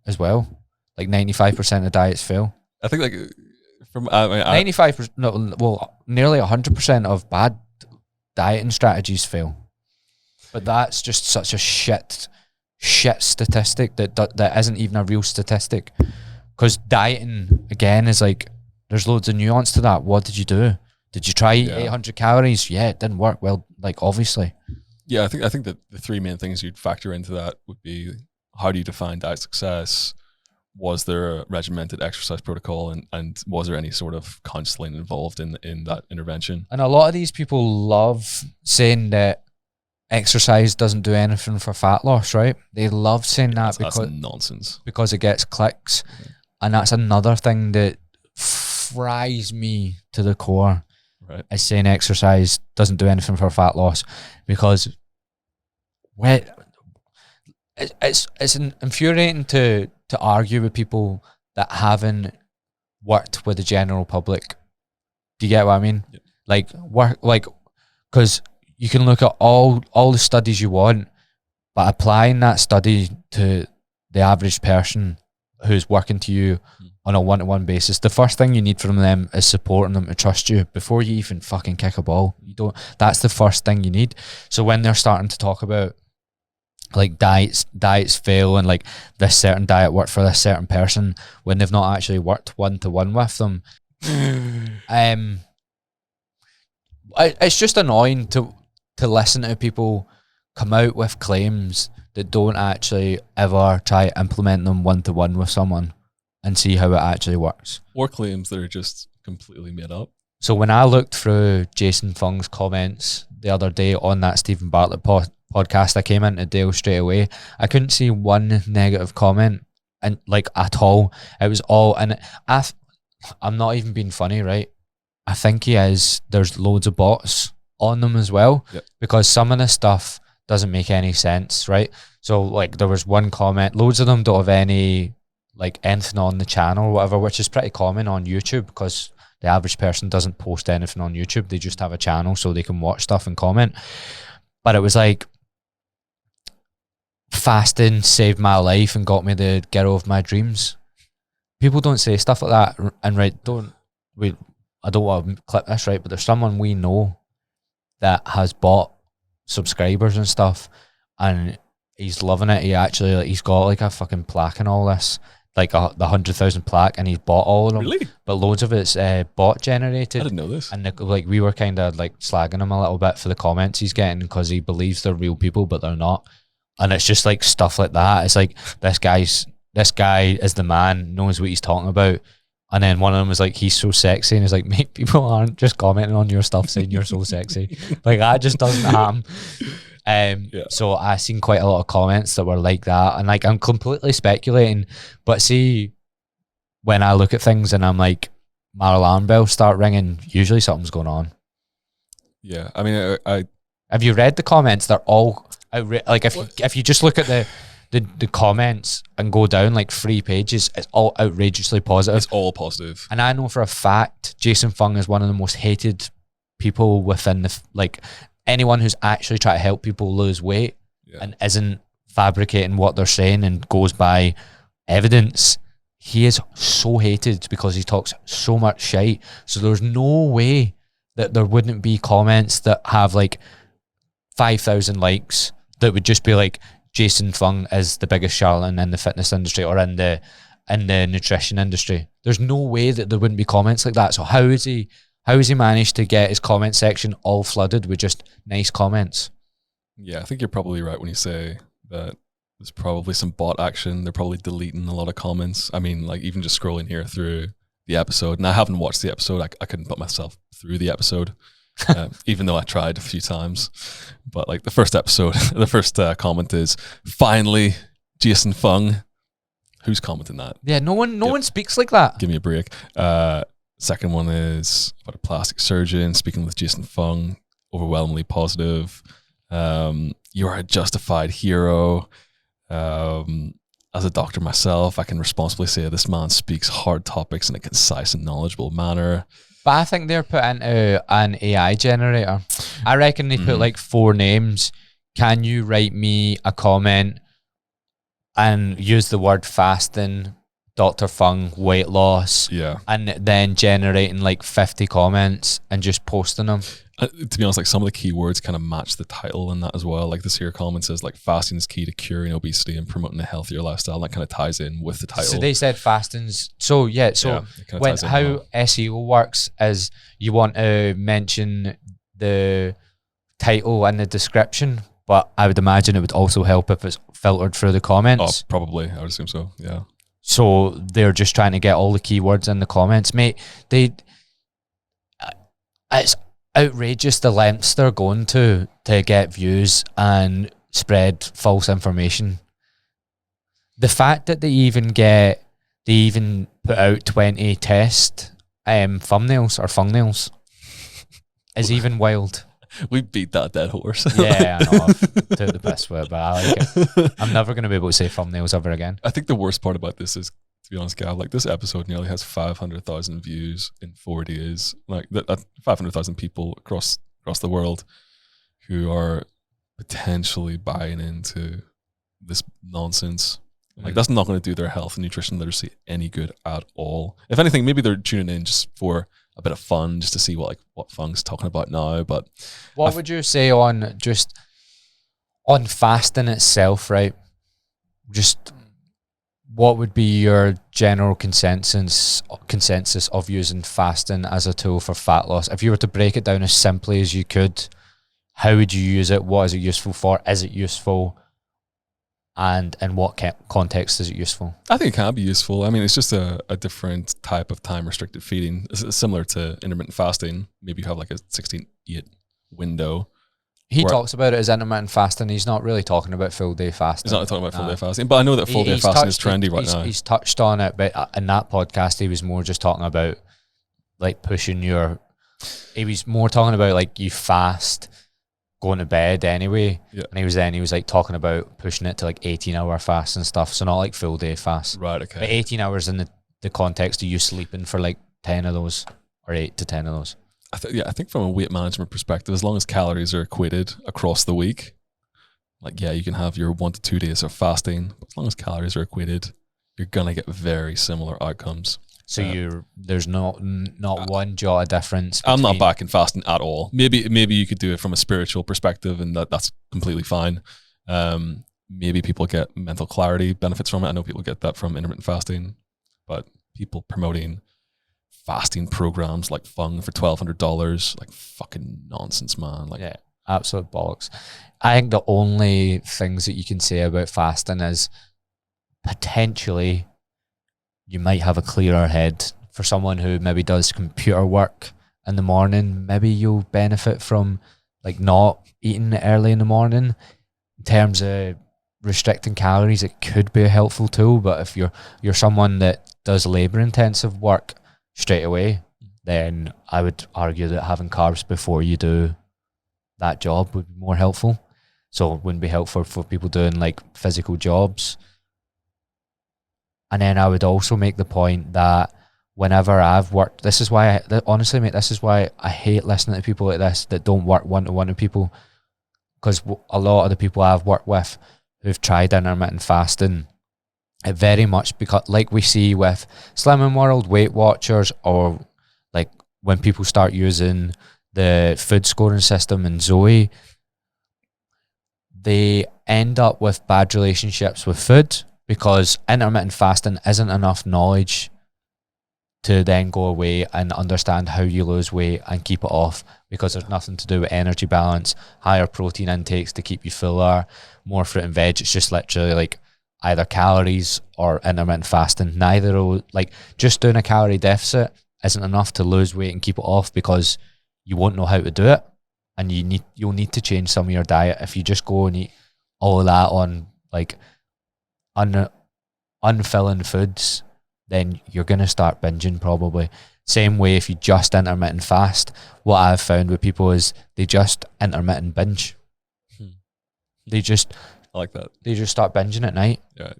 as well. Like 95% of diets fail. I think like from 95%, no, well, nearly 100% of bad dieting strategies fail. But that's just such a shit statistic that isn't even a real statistic. Because dieting again is like, there's loads of nuance to that. What did you do? Did you try 800 calories? Yeah, it didn't work. Well, like obviously. Yeah, I think that the three main things you'd factor into that would be, how do you define diet success? Was there a regimented exercise protocol, and was there any sort of counseling involved in that intervention? And a lot of these people love saying that exercise doesn't do anything for fat loss, right? They love saying that that's nonsense. Because it gets clicks. And that's another thing that fries me to the core. Right. Is saying exercise doesn't do anything for fat loss, because it's infuriating to argue with people that haven't worked with the general public. Do you get what I mean? Yep. Because you can look at all the studies you want, but applying that study to the average person who's working to you on a one-to-one basis, the first thing you need from them is supporting them to trust you before you even fucking kick a ball. That's the first thing you need. So when they're starting to talk about like diets fail and like this certain diet worked for this certain person when they've not actually worked one-to-one with them, it's just annoying to listen to people come out with claims that don't actually ever try to implement them one-to-one with someone and see how it actually works. Or claims that are just completely made up. So when I looked through Jason Fung's comments the other day on that Steven Bartlett podcast, I came into Dale straight away. I couldn't see one negative comment and like at all. It was all, and I'm not even being funny, right? I think there's loads of bots on them as well. Yep. Because some of the stuff doesn't make any sense, right? So like there was one comment, loads of them don't have anything on the channel or whatever, which is pretty common on YouTube because the average person doesn't post anything on YouTube. They just have a channel so they can watch stuff and comment. But it was like, fasting saved my life and got me the girl of my dreams. People don't say stuff like that, and I don't want to clip this, right, but there's someone we know that has bought subscribers and stuff, and he's loving it. He's got like a fucking plaque and all this, like the 100,000 plaque, and he's bought all of them. Really? But loads of it's bot generated. I didn't know this. And like we were kind of like slagging him a little bit for the comments he's getting because he believes they're real people, but they're not. And it's just like stuff like that. It's like this guy is the man, knows what he's talking about. And then one of them was like, he's so sexy, and he's like, mate, people aren't just commenting on your stuff saying you're so sexy. Like that just doesn't happen. So I seen quite a lot of comments that were like that, and like I'm completely speculating, but see, when I look at things and I'm like, my alarm bells start ringing, usually something's going on. Yeah, I mean, I have you read the comments? They're all like if you just look at the comments and go down like 3 pages, it's all outrageously positive. It's all positive. And I know for a fact Jason Fung is one of the most hated people within anyone who's actually trying to help people lose weight and isn't fabricating what they're saying and goes by evidence. He is so hated because he talks so much shite. So there's no way that there wouldn't be comments that have like 5,000 likes that would just be like, Jason Fung is the biggest charlatan in the fitness industry or in the nutrition industry. There's no way that there wouldn't be comments like that. So how has he managed to get his comment section all flooded with just nice comments? Yeah, I think you're probably right when you say that there's probably some bot action. They're probably deleting a lot of comments. I mean, like even just scrolling here through the episode, and I haven't watched the episode. I couldn't put myself through the episode, even though I tried a few times. But like the first episode, the first comment is, finally, Jason Fung. Who's commenting that? Yeah, no one speaks like that. Give me a break. Second one is about a plastic surgeon speaking with Jason Fung, overwhelmingly positive. You are a justified hero. As a doctor myself, I can responsibly say this man speaks hard topics in a concise and knowledgeable manner. But I think they're put into an AI generator. I reckon they put like 4 names. Can you write me a comment and use the word fasting, Dr. Fung, weight loss, and then generating like 50 comments and just posting them? To be honest, like some of the keywords kind of match the title in that as well. Like this here comment says like fasting is key to curing obesity and promoting a healthier lifestyle. That kind of ties in with the title. So they said fasting's how SEO works is you want to mention the title and the description, but I would imagine it would also help if it's filtered through the comments. Oh, probably. I would assume so. Yeah. So they're just trying to get all the keywords in the comments, mate. It's outrageous the lengths they're going to get views and spread false information. The fact that they even put out 20 test thumbnails or thumbnails is even wild. We beat that dead horse. Yeah, I know. I've took the piss with it, but I like it. I'm never going to be able to say thumbnails ever again. I think the worst part about this is, to be honest, Gav, like this episode nearly has 500,000 views in 4 days. Like that 500,000 people across the world who are potentially buying into this nonsense. Like that's not going to do their health and nutrition literacy any good at all. If anything, maybe they're tuning in just for a bit of fun, just to see what Fung's talking about now. But what would you say on fasting itself, right? Just what would be your general consensus of using fasting as a tool for fat loss? If you were to break it down as simply as you could, how would you use it? What is it useful for? Is it useful? And in what context is it useful? I think it can be useful. I mean, it's just a different type of time-restricted feeding. It's similar to intermittent fasting. Maybe you have like a 16-8 window. He talks about it as intermittent fasting. He's not really talking about full-day fasting. He's not talking about full-day fasting. But I know that full-day fasting is trendy right now. He's touched on it, but in that podcast, he was more just talking about like pushing your... He was more talking about like you fast... going to bed anyway, and he was like talking about pushing it to like 18-hour fast and stuff, so not like full day fast, right? Okay, but 18 hours in the context of you sleeping for like 10 of those or 8 to 10 of those. I think from a weight management perspective, as long as calories are equated across the week, like you can have your 1 to 2 days of fasting, but as long as calories are equated, you're gonna get very similar outcomes. So there's not one jot of difference. I'm not backing fasting at all. Maybe you could do it from a spiritual perspective, and that's completely fine. Maybe people get mental clarity benefits from it. I know people get that from intermittent fasting, but people promoting fasting programs like Fung for $1,200, like fucking nonsense, man. Like absolute bollocks. I think the only things that you can say about fasting is potentially you might have a clearer head. For someone who maybe does computer work in the morning, maybe you'll benefit from like not eating early in the morning. In terms of restricting calories, it could be a helpful tool, but if you're someone that does labor intensive work straight away, then I would argue that having carbs before you do that job would be more helpful. So it wouldn't be helpful for people doing like physical jobs. And then I would also make the point that whenever I've worked, honestly, mate, this is why I hate listening to people like this that don't work one-to-one with people, because a lot of the people I've worked with who've tried intermittent fasting, it very much, because like we see with Slimming World, Weight Watchers, or like when people start using the food scoring system and Zoe, they end up with bad relationships with food, because intermittent fasting isn't enough knowledge to then go away and understand how you lose weight and keep it off, because there's nothing to do with energy balance, higher protein intakes to keep you fuller, more fruit and veg. It's just literally like either calories or intermittent fasting. Neither will, like, just doing a calorie deficit isn't enough to lose weight and keep it off, because you won't know how to do it, and you'll need to change some of your diet. If you just go and eat all of that on like unfilling foods, then you're gonna start binging probably. Same way if you just intermittent fast, what I've found with people is they just intermittent binge. I like that. They just start binging at night. Yeah.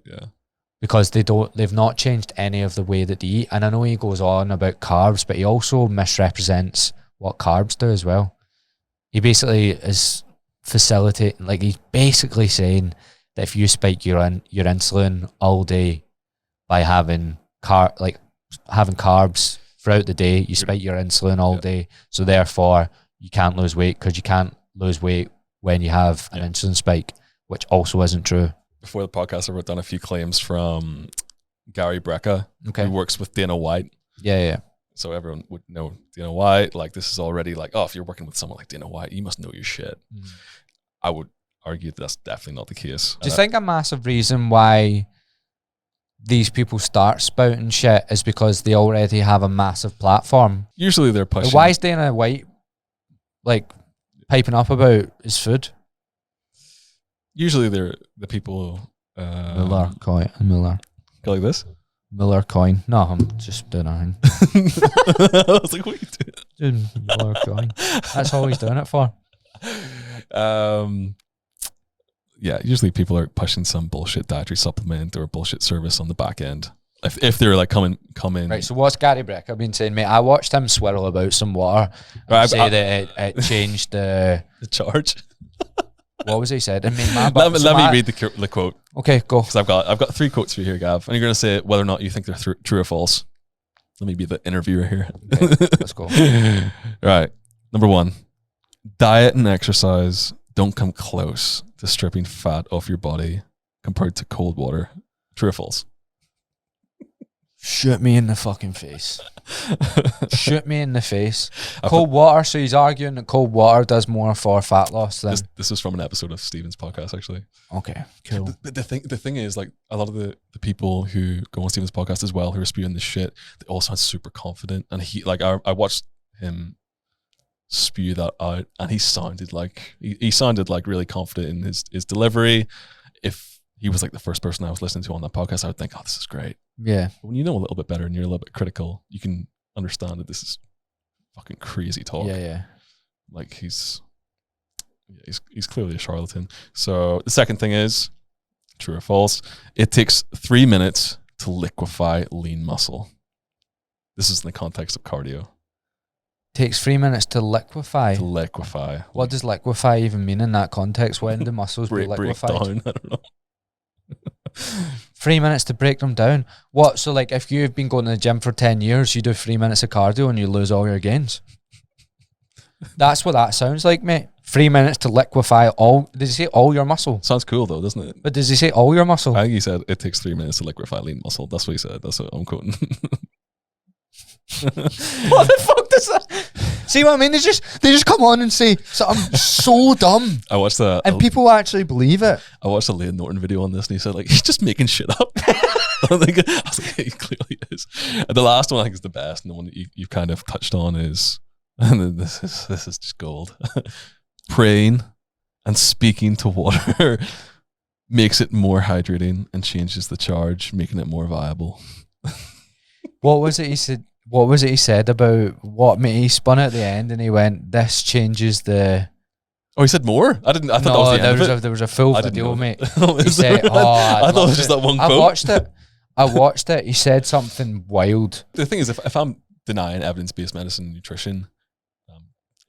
Because they've not changed any of the way that they eat. And I know he goes on about carbs, but he also misrepresents what carbs do as well. He basically is facilitating, like, he's basically saying that if you spike your insulin all day by having carbs throughout the day, you spike your insulin all day, so therefore you can't lose weight, because you can't lose weight when you have an insulin spike, which also isn't true. Before the podcast, I wrote down a few claims from Gary Brecka, who works with Dana White. Yeah. So everyone would know Dana White. Like, this is already like, oh, if you're working with someone like Dana White, you must know your shit. I would argue that's definitely not the case. Do you think a massive reason why these people start spouting shit is because they already have a massive platform? Usually they're pushing. Why is Dana White like piping up about his food? Usually they're the people. Miller. Go like this? Miller coin. No, I'm just doing nothing. I was like, what are you doing? Doing Miller coin. That's all he's doing it for. Yeah, usually people are pushing some bullshit dietary supplement or bullshit service on the back end. If they're like come in. Right, so what's Gary Brecka been saying, mate? I watched him swirl about some water and say that it changed the charge. What was he said? I mean, let me read the quote. Okay, go. Because I've got 3 quotes for you here, Gav, and you're going to say whether or not you think they're true or false. Let me be the interviewer here. Okay, let's go. Right. Number 1, diet and exercise don't come close to stripping fat off your body compared to cold water. True or false? Shoot me in the fucking face. Shoot me in the face. Cold water, so he's arguing that cold water does more for fat loss than... This is from an episode of Steven's podcast, actually. Okay, cool. The thing is, like, a lot of the people who go on Steven's podcast as well, who are spewing this shit, they all sound super confident. And he, like, I watched him spew that out, and he sounded like really confident in his delivery. If he was like the first person I was listening to on that podcast, I would think, oh, this is great. Yeah. But when you know a little bit better and you're a little bit critical, you can understand that this is fucking crazy talk. Yeah. Like, he's clearly a charlatan. So the second thing is, true or false, it takes 3 minutes to liquefy lean muscle. This is in the context of cardio. Takes 3 minutes to liquefy. What does liquefy even mean in that context? When do muscles be liquefied? Break down, I don't know. 3 minutes to break them down. What? So, like, if you've been going to the gym for 10 years, you do 3 minutes of cardio and you lose all your gains. That's what that sounds like, mate. 3 minutes to liquefy all. Did he say all your muscle? Sounds cool though, doesn't it? But does he say all your muscle? I think he said it takes 3 minutes to liquefy lean muscle. That's what he said. That's what I'm quoting. What the fuck does that? See what I mean? They just come on and say something so dumb. I watched and people actually believe it. I watched a Liam Norton video on this, and he said, like, he's just making shit up. I was like, he clearly is. And the last one I think is the best, and the one that you kind of touched on is, and this is just gold. Praying and speaking to water makes it more hydrating and changes the charge, making it more viable. What was it he said? What was it he said about what he spun at the end and he went, this changes the... Oh, he said more? I thought that was the end of it. There was a full video, mate. He said, I thought it was just that one quote. I watched it. He said something wild. The thing is, if I'm denying evidence-based medicine and nutrition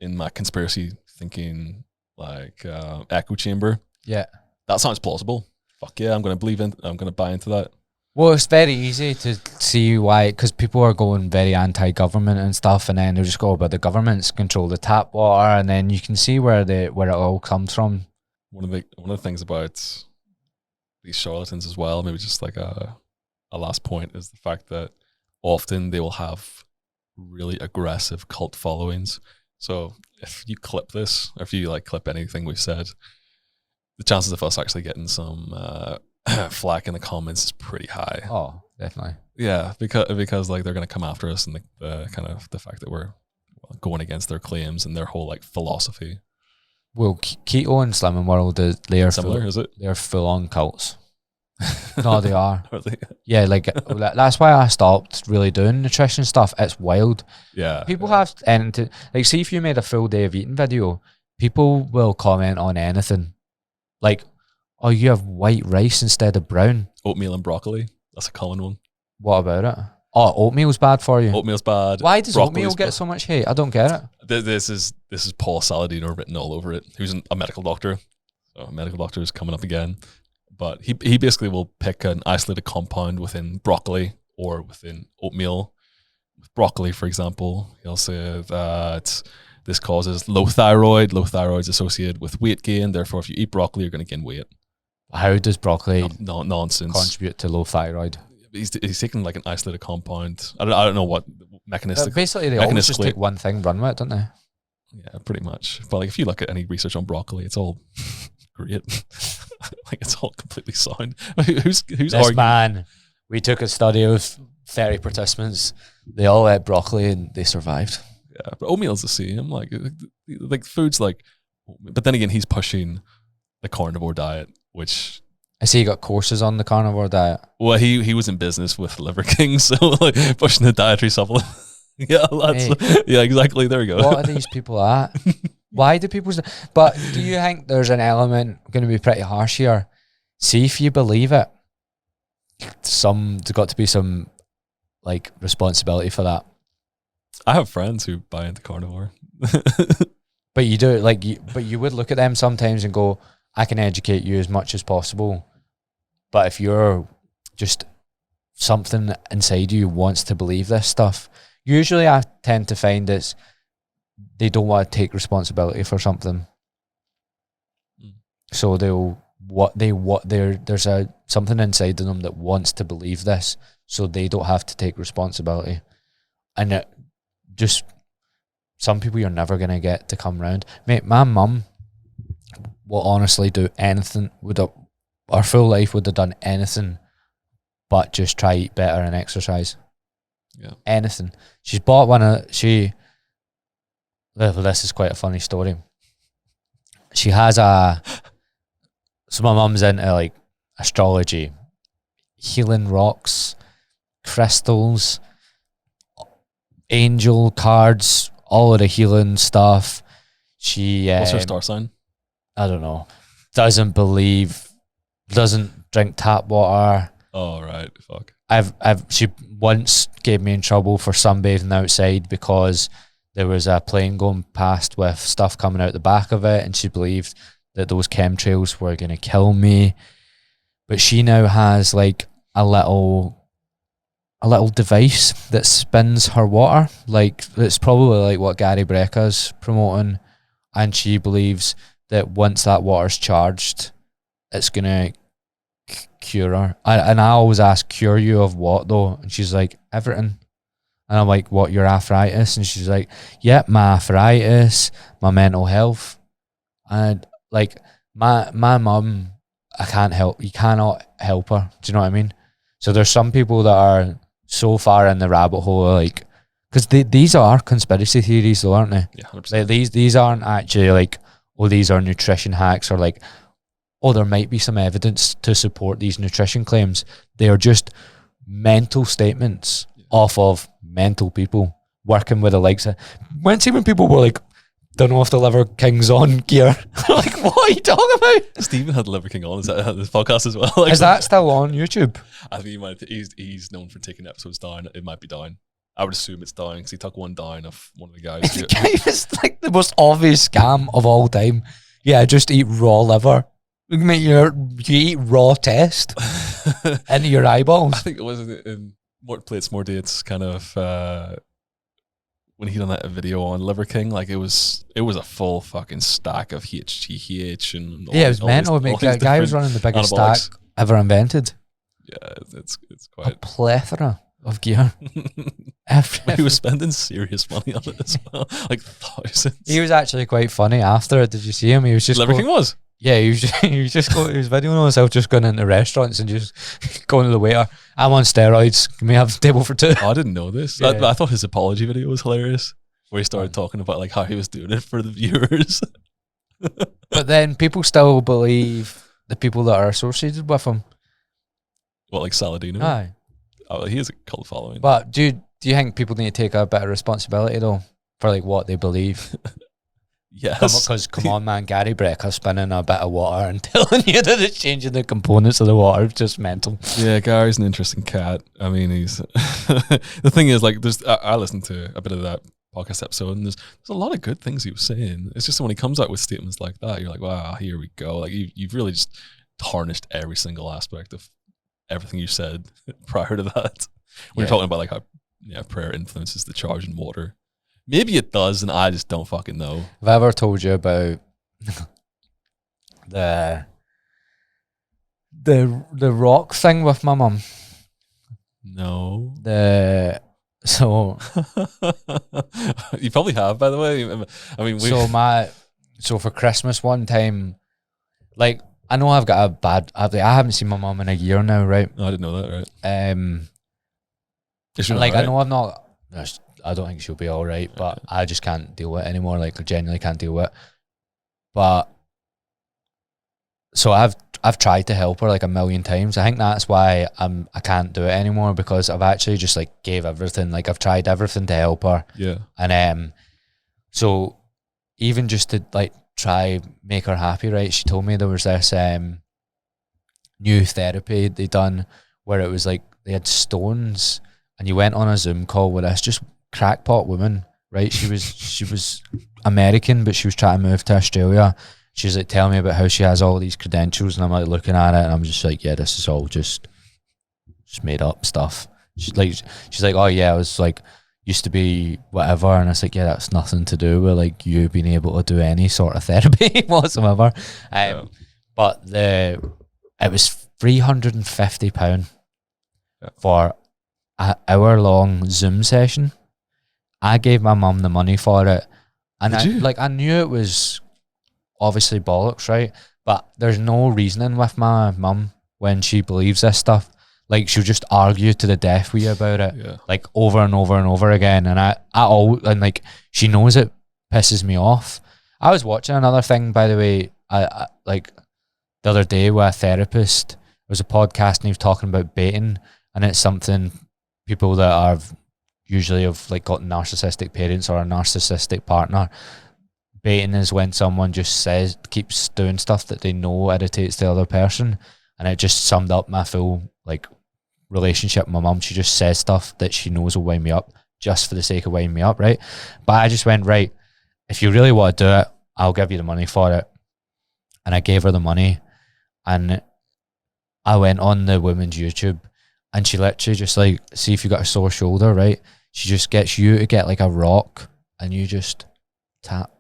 in my conspiracy thinking, like, echo chamber, yeah, that sounds plausible. Fuck yeah, I'm going to buy into that. Well, it's very easy to see why, because people are going very anti-government and stuff, and then they just go, but the government's control the tap water, and then you can see where it all comes from. One of the things about these charlatans as well, maybe just like a last point, is the fact that often they will have really aggressive cult followings. So if you clip this, or if you like clip anything we've said, the chances of us actually getting some flack in the comments is pretty high. Oh, definitely. Yeah, because like they're gonna come after us, and the kind of the fact that we're going against their claims and their whole like philosophy. Well, keto and slimming world, they are Similar, is it? They're full on cults. No, they are. Are they? Yeah, like that's why I stopped really doing nutrition stuff. It's wild. Yeah. People have, and like, see if you made a full day of eating video, people will comment on anything. Like, oh, you have white rice instead of brown. Oatmeal and broccoli. That's a common one. What about it? Oh, oatmeal's bad for you. Oatmeal's bad. Why does oatmeal Broccoli's get bad. so much hate? I don't get it. This is Paul Salidinho written all over it. Who's a medical doctor. So a medical doctor is coming up again. But he basically will pick an isolated compound within broccoli or within oatmeal. With broccoli, for example, he'll say that this causes low thyroid. Low thyroid is associated with weight gain. Therefore, if you eat broccoli, you're going to gain weight. How does broccoli Nonsense. contribute to low thyroid? He's taking like an isolated compound. I don't know what mechanistic. But basically, they always just take one thing, run with it, don't they? Yeah, pretty much. But like, if you look at any research on broccoli, it's all great. Like, it's all completely sound. Who's This arguing? man, we took a study of 30 participants. They all ate broccoli and they survived. Yeah, but oatmeal's the same. Like food's like, but then again, he's pushing the carnivore diet, which. I see you got courses on the carnivore diet. Well, he was in business with Liver King, so like pushing the dietary supplement. Yeah, yeah, exactly. There we go. What are these people at? Why do people? But do you think there's an element going to be pretty harsh here? See if you believe it. There's got to be some like responsibility for that. I have friends who buy into carnivore. But you do but you would look at them sometimes and go, I can educate you as much as possible. But if you're just something inside you wants to believe this stuff, usually I tend to find it's they don't want to take responsibility for something. So there's something inside of them that wants to believe this, so they don't have to take responsibility. And it just, some people you're never going to get to come round. Mate, my mum will honestly do anything, our full life would have done anything but just try eat better and exercise. Yeah. Anything. She's bought this is quite a funny story. She has so my mum's into like astrology, healing rocks, crystals, angel cards, all of the healing stuff. She What's her star sign? I don't know. Doesn't drink tap water. Oh right, fuck. She once gave me in trouble for sunbathing outside because there was a plane going past with stuff coming out the back of it, and she believed that those chemtrails were going to kill me. But she now has like a little device that spins her water. Like, it's probably like what Gary Brecka's promoting, and she believes that once that water's charged, it's going to cure her. And I always ask, cure you of what though? And she's like, everything. And I'm like, what, your arthritis? And she's like, yep, my arthritis, my mental health. And like, my mum, you cannot help her. Do you know what I mean? So there's some people that are so far in the rabbit hole, like, because these are conspiracy theories though, aren't they? Yeah, 100%. Like, these aren't actually like, oh, these are nutrition hacks, or like, oh, there might be some evidence to support these nutrition claims. They are just mental statements off of mental people working with the likes of, when people were like, don't know if the Liver King's on gear. Like, what are you talking about? Steven had Liver King on his podcast as well. Like, is that still on YouTube? I think he's known for taking episodes down. It might be down. I would assume it's down because he took one down of one of the guys. It's like the most obvious scam of all time. Yeah, just eat raw liver. You eat raw test into your eyeballs. I think it was in More Plates, More Dates kind of when he done that video on Liver King, like it was a full fucking stack of HGH and yeah, it was mental. The guy was running the biggest stack ever invented. Yeah, it's A quite plethora of gear. He was spending serious money on it as well, like thousands. He was actually quite funny after it. Did you see him? He was just Liver King was. Yeah, he was videoing himself just going into restaurants and just going to the waiter. I'm on steroids. Can we have a table for two? Oh, I didn't know this. Yeah. I thought his apology video was hilarious, where he started talking about like how he was doing it for the viewers. But then people still believe the people that are associated with him. What, like Salidinho? Aye. Oh, he has a cult following. But do you think people need to take a bit of responsibility though for like what they believe? Yes. Because come on, man, Gary Brecka spinning a bit of water and telling you that it's changing the components of the water is just mental. Yeah, Gary's an interesting cat. I mean, he's the thing is, like, I listened to a bit of that podcast episode, and there's a lot of good things he was saying. It's just when he comes out with statements like that, you're like, wow, here we go. Like you've really just tarnished every single aspect of everything you said prior to that. We're talking about like how prayer influences the charge in water. Maybe it does, and I just don't fucking know. Have I ever told you about the rock thing with my mum? No. So you probably have, by the way. I mean, so for Christmas one time, like I know I've got I haven't seen my mum in a year now, right? I didn't know that, right? Like I know I'm not. I don't think she'll be all right, but I just can't deal with it anymore. Like I genuinely can't deal with it. But so I've tried to help her like a million times. I think that's why I can't do it anymore, because I've actually just like gave everything. Like I've tried everything to help her. Yeah. And so even just to like try make her happy, right? She told me there was this new therapy they done where it was like they had stones, and you went on a Zoom call with this just crackpot woman, right? She was American, but she was trying to move to Australia. She's like telling me about how she has all these credentials, and I'm like looking at it, and I'm just like, yeah, this is all just made up stuff. She's like, oh yeah, I was like used to be whatever, and I was like, yeah, that's nothing to do with like you being able to do any sort of therapy whatsoever. But it was £350 for an hour-long Zoom session. I gave my mum the money for it, and I knew it was obviously bollocks, right? But there's no reasoning with my mum when she believes this stuff. Like she'll just argue to the death with you about it, like over and over and over again. And like she knows it pisses me off. I was watching another thing, by the way, I like the other day with a therapist. It was a podcast, and he was talking about baiting, and it's something people that are usually have like got narcissistic parents or a narcissistic partner. Baiting is when someone just keeps doing stuff that they know irritates the other person, and it just summed up my full like relationship with my mum. She just says stuff that she knows will wind me up just for the sake of winding me up, right? But I just went, right, if you really want to do it, I'll give you the money for it. And I gave her the money, and I went on the woman's YouTube, and she literally just like, see if you got a sore shoulder, right? She just gets you to get like a rock, and you just tap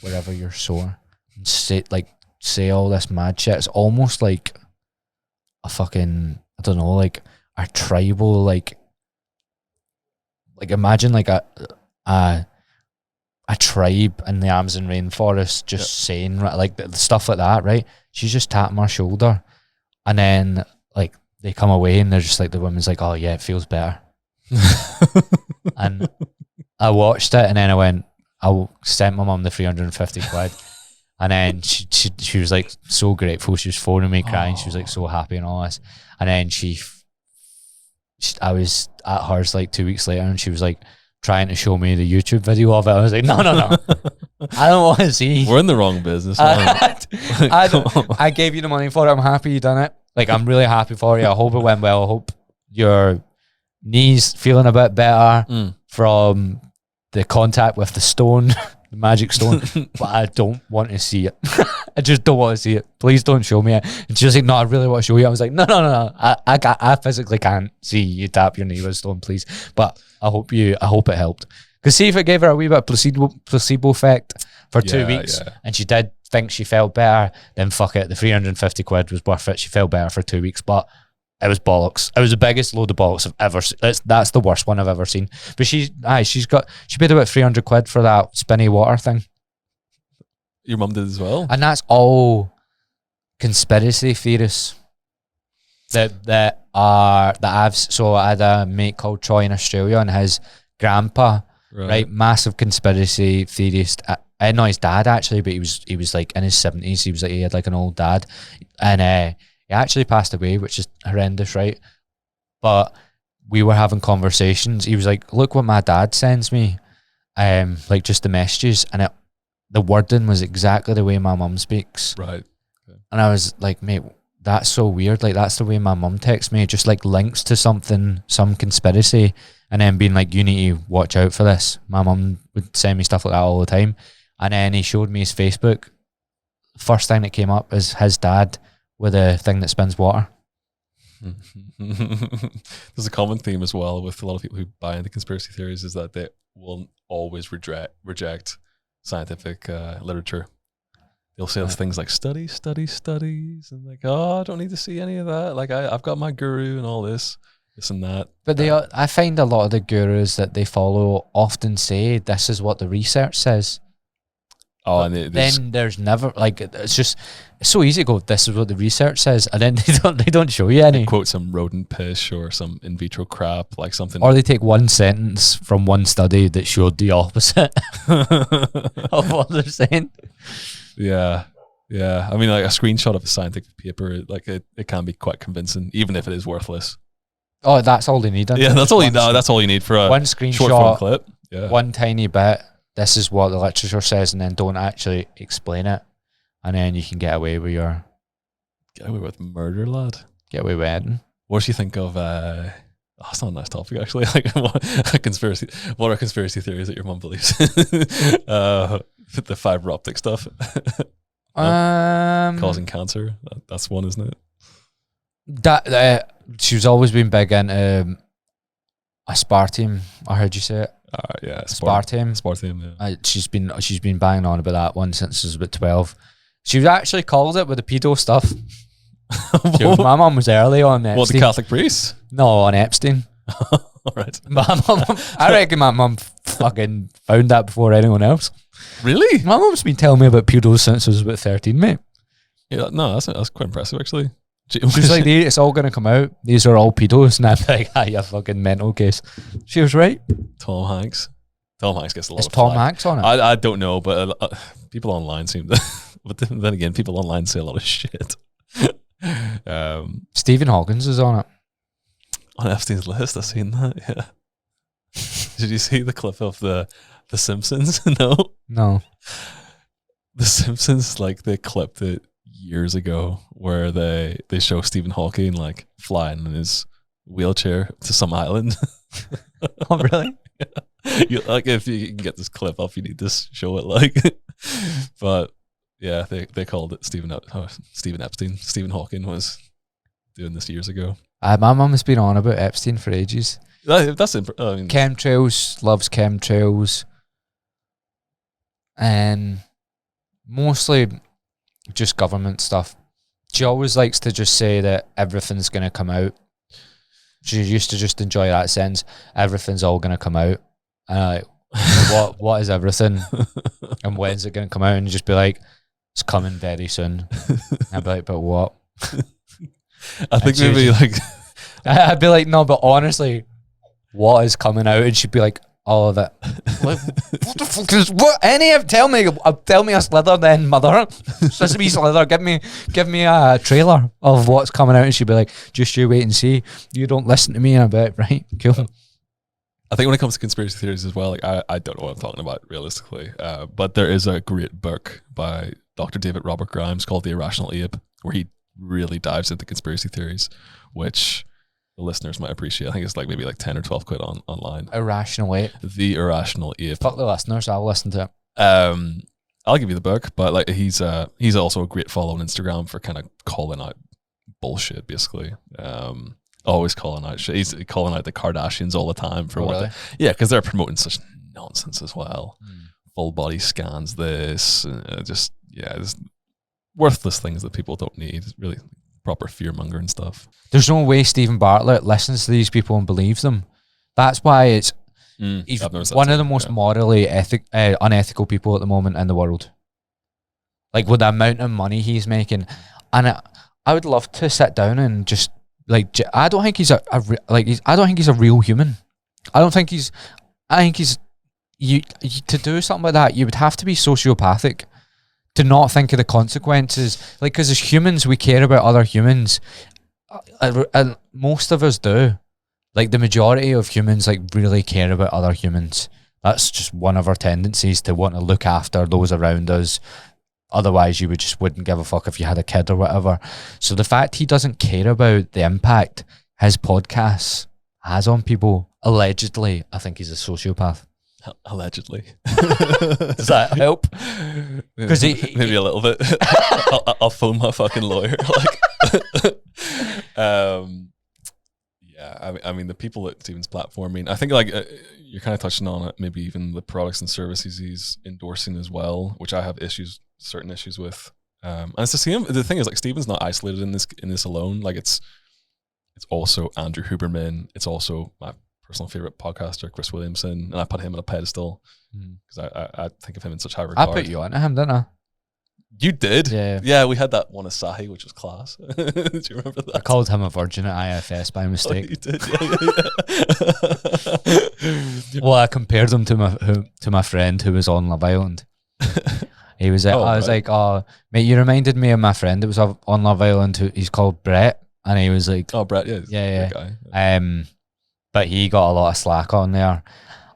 wherever you're sore and say all this mad shit. It's almost like a fucking, I don't know, like a tribal, like imagine like a tribe in the Amazon rainforest just saying like the stuff like that, right? She's just tapping her shoulder, and then like they come away and they're just like, the woman's like, oh yeah, it feels better. And I watched it, and then I sent my mum the £350, and then she was like so grateful. She was phoning me crying. She was like so happy and all this. And then I was at hers like 2 weeks later, and she was like trying to show me the YouTube video of it. I was like, no, I don't want to see. We're in the wrong business. I gave you the money for it. I'm happy you done it. Like, I'm really happy for you. I hope it went well. I hope your knees feeling a bit better from the contact with the stone, the magic stone. But I don't want to see it. I just don't want to see it. Please don't show me it. And she was like, no, I really want to show you. I was like, no. I physically can't see you tap your knee with a stone, please. But I hope it helped. Because see if it gave her a wee bit of placebo effect for 2 weeks, and she did think she felt better, then fuck it, the £350 was worth it. She felt better for 2 weeks, but it was bollocks. It was the biggest load of bollocks I've ever seen. That's the worst one I've ever seen. But she paid about £300 for that spinny water thing. Your mum did as well? And that's all conspiracy theorists that I've so I had a mate called Troy in Australia, and his grandpa, right, massive conspiracy theorist. I know his dad actually, but he was like in his 70s. He had like an old dad, and he actually passed away, which is horrendous, right? But we were having conversations. He was like, "Look what my dad sends me, like just the messages," and the wording was exactly the way my mum speaks. Right. Okay. And I was like, "Mate, that's so weird. Like that's the way my mum texts me, just like links to something, some conspiracy, and then being like, you need to watch out for this." My mum would send me stuff like that all the time. And then he showed me his Facebook. First thing that came up is his dad with a thing that spins water. There's a common theme as well with a lot of people who buy into conspiracy theories, is that they will always reject scientific literature. They'll say things like studies, and like, oh, I don't need to see any of that. Like I've got my guru and all this and that. But I find a lot of the gurus that they follow often say this is what the research says. Oh, and then there's never, like, it's so easy to go, this is what the research says, and then they don't show you any. They quote some rodent piss or some in vitro crap, like something. Or they take one sentence from one study that showed the opposite of what they're saying. Yeah. I mean, like a screenshot of a scientific paper, like it can be quite convincing, even if it is worthless. Oh, that's all they need. Yeah, that's all you know. That's all you need for a one screenshot, short form clip. Yeah. One tiny bit. This is what the literature says, and then don't actually explain it, and then you can get away with murder, lad. Get away with editing. What do you think of? That's not a nice topic, actually. Like, what are conspiracy theories that your mum believes? The fiber optic stuff, causing cancer. That's one, isn't it? That she's always been big into aspartame. I heard you say it. Yeah, aspartame. Yeah. She's been banging on about that one since she was about 12. She actually called it with the pedo stuff. My mum was early on Epstein. What, the Catholic priest? No, on Epstein. All right. I reckon my mum fucking found that before anyone else. Really? My mum's been telling me about pedos since I was about 13, mate. Yeah, no, that's quite impressive, actually. She's like, it's all going to come out. These are all pedos. And I'm like, you fucking mental case. She was right. Tom Hanks gets a lot of Tom flack. Hanks on it? I don't know, but people online seem to... But then again, people online say a lot of shit. Stephen Hawkins is on it. On Epstein's list, I've seen that, yeah. Did you see the clip of the Simpsons? No. The Simpsons, like, they clipped it years ago where they show Stephen Hawking like flying in his wheelchair to some island. Oh, really? Yeah. Like, if you can get this clip up, you need to show it, like. But yeah, they called it Stephen Epstein. Stephen Hawking was doing this years ago. My mum has been on about Epstein for ages. Chemtrails, loves chemtrails, and mostly just government stuff. She always likes to just say that everything's going to come out. She used to just enjoy that sense. Everything's all going to come out. And I'm like, what is everything? And when's it going to come out? And just be like, it's coming very soon. I'd be like, but what? I think maybe like... I'd be like, no, but honestly, what is coming out? And she'd be like, all of it. Like, what the fuck is what? Tell me a slither then, mother. Sesame slither. Give me a trailer of what's coming out, and she'd be like, just you wait and see. You don't listen to me, and I bet, right? Cool. I think when it comes to conspiracy theories as well, like I don't know what I'm talking about realistically, but there is a great book by Dr. David Robert Grimes called The Irrational Ape, where he really dives into conspiracy theories, which the listeners might appreciate. I think it's like maybe like 10 or 12 quid online. Irrational Ape. The Irrational Ape. Fuck the listeners, I'll listen to it. I'll give you the book, but like he's also a great follow on Instagram for kind of calling out bullshit, basically. Always calling out shit. He's calling out the Kardashians all the time for really? Yeah, because they're promoting such nonsense as well. Full body scans, this, just worthless things that people don't need. Really proper fear mongering stuff. There's no way Steven Bartlett listens to these people and believes them. That's why he's one of the most morally unethical people at the moment in the world. Like with the amount of money he's making, I would love to sit down and just like, I don't think he's I don't think he's a real human. I think he's you to do something like that, you would have to be sociopathic to not think of the consequences. Like, because as humans, we care about other humans, and most of us do. Like, the majority of humans like really care about other humans. That's just one of our tendencies, to want to look after those around us. Otherwise, you wouldn't give a fuck if you had a kid or whatever. So the fact he doesn't care about the impact his podcast has on people, allegedly, I think he's a sociopath. Allegedly. Does that help? Because maybe a little bit. I'll phone my fucking lawyer. Yeah, I mean the people at Steven's platforming, I think like you're kind of touching on it. Maybe even the products and services he's endorsing as well, which I have certain issues with. And it's the same. The thing is, like, Steven's not isolated in this alone. Like, it's also Andrew Huberman. It's also my personal favorite podcaster, Chris Williamson, and I put him on a pedestal because I think of him in such high regard. I put you on him, didn't I? You did? Yeah. Yeah, we had that one Asahi, which was class. Do you remember that? I called him a virgin at IFS by mistake. Oh, you did? Yeah. Well, I compared him to my friend who was on Love Island. He was. I was like, "Oh, mate, you reminded me of my friend that was on Love Island. He's called Brett," and he was like, "Oh, Brett, yeah, yeah. Guy. Yeah. But he got a lot of slack on there,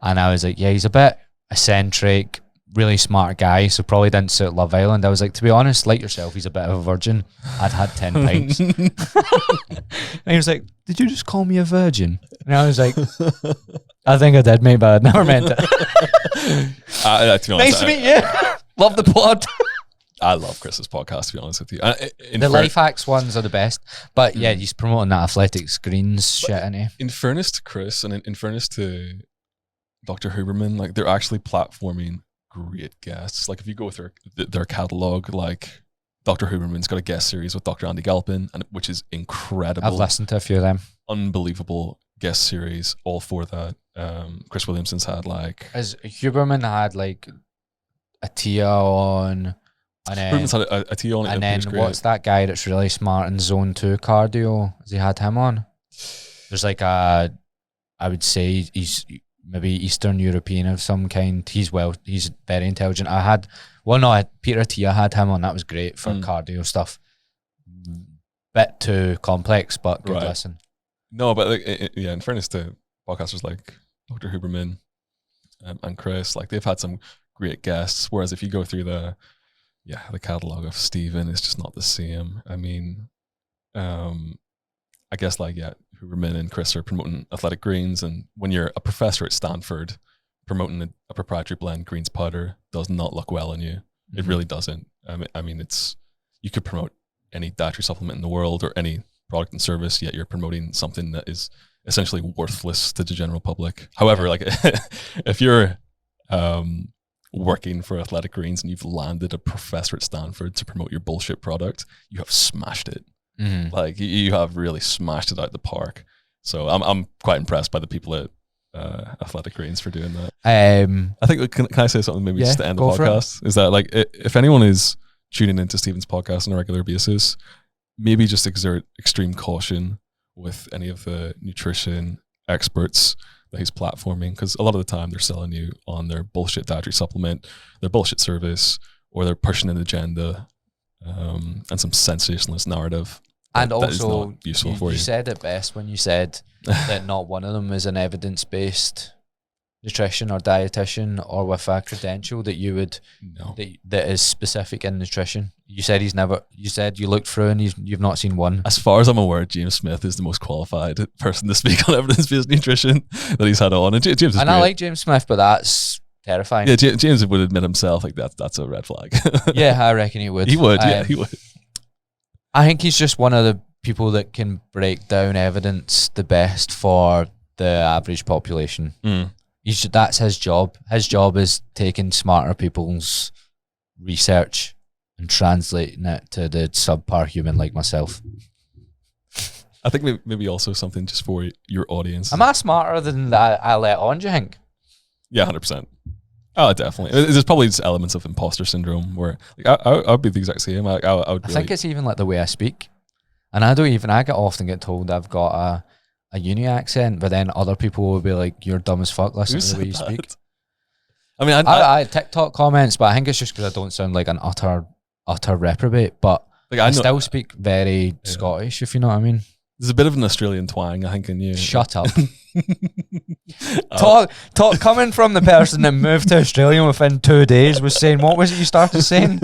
and I was like, "Yeah, he's a bit eccentric, really smart guy, so probably didn't suit Love Island." I was like, "To be honest, like yourself, he's a bit of a virgin. I'd had 10 pints." And he was like, "Did you just call me a virgin?" And I was like, "I think I did, mate, but I'd never meant it." To be honest, nice to meet you. Love the pod. I love Chris's podcast, to be honest with you. The life hacks ones are the best. But yeah, he's promoting that athletics greens shit, isn't he? In fairness to Chris and in fairness to Dr. Huberman, like, they're actually platforming great guests. Like, if you go through their catalog, like, Dr. Huberman's got a guest series with Dr. Andy Galpin, which is incredible. I've listened to a few of them. Unbelievable guest series, all for that. Chris Williamson's had like... As Huberman had like a Tia on, and then Huberman's had a Tia on, and then what's that guy that's really smart in Zone 2 cardio? Has he had him on? There's like I would say he's maybe Eastern European of some kind. He's very intelligent. Peter Tia had him on. That was great for cardio stuff. Bit too complex, but good listen. No, but like, in fairness to podcasters like Dr. Huberman and Chris, like, they've had some great guests. Whereas if you go through the catalog of Steven, it's just not the same. I mean, I guess Huberman and Chris are promoting athletic greens, and when you're a professor at Stanford promoting a proprietary blend greens powder does not look well on you. Mm-hmm. It really doesn't. I mean, you could promote any dietary supplement in the world or any product and service, yet you're promoting something that is essentially worthless to the general public. However, like, if you're working for Athletic Greens and you've landed a professor at Stanford to promote your bullshit product, you have smashed it. Mm-hmm. Like, you have really smashed it out the park. So I'm quite impressed by the people at Athletic Greens for doing that. I think, can I say something maybe just to end the podcast? Is that, like, if anyone is tuning into Steven's podcast on a regular basis, maybe just exert extreme caution with any of the nutrition experts that he's platforming, because a lot of the time they're selling you on their bullshit dietary supplement, their bullshit service, or they're pushing an agenda and some sensationalist narrative. And that also, is not useful for you. You said it best when you said that not one of them is an evidence-based nutrition or dietitian or with a credential that you would that is specific in nutrition. You said you looked through and you've not seen one. As far as I'm aware, James Smith is the most qualified person to speak on evidence-based nutrition that he's had on. And James is great. I like James Smith, but that's terrifying. Yeah, James would admit himself, like, that's a red flag. Yeah, I reckon he would. He would. He would. I think he's just one of the people that can break down evidence the best for the average population. That's his job. His job is taking smarter people's research and translating it to the subpar human like myself. I think maybe also something just for your audience. Am I smarter than I let on, do you think? Yeah, 100%. Oh, definitely. There's probably just elements of imposter syndrome where like, I would be the exact same. Like, I would. I think it's even like the way I speak, and I often get told I've got a uni accent, but then other people will be like, "You're dumb as fuck. Listen to the way you speak." I mean, I had TikTok comments, but I think it's just because I don't sound like an utter reprobate, but like, I still speak very Scottish, if you know what I mean. There's a bit of an Australian twang, I think, in you. Shut up. Talk. Coming from the person that moved to Australia within 2 days was saying, what was it you started saying?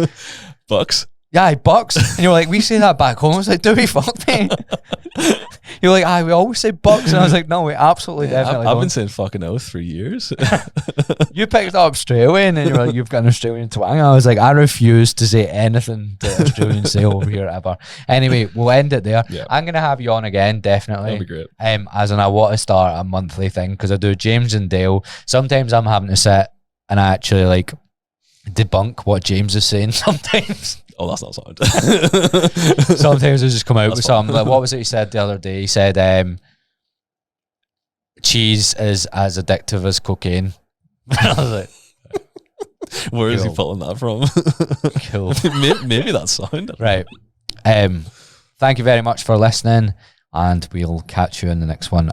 Bucks. Yeah, bucks. And you're like, we say that back home. I was like, do we? Fuck me. You're like, we always say bucks. And I was like, no, we absolutely definitely I've don't. been saying fucking oath for years. You picked up Australian and you're like, you've got an Australian twang. I was like, I refuse to say anything that Australians say over here ever. Anyway, we'll end it there. Yeah. I'm going to have you on again, definitely. That'd be great. As in, I want to start a monthly thing because I do James and Dale. Sometimes I'm having to sit and I actually like debunk what James is saying sometimes. Oh, that's not sound. Sometimes I just come out with something. Like, what was it he said the other day? He said, cheese is as addictive as cocaine. I was like, where is he pulling that from? Cool. Maybe that's sound. Right. Thank you very much for listening, and we'll catch you in the next one.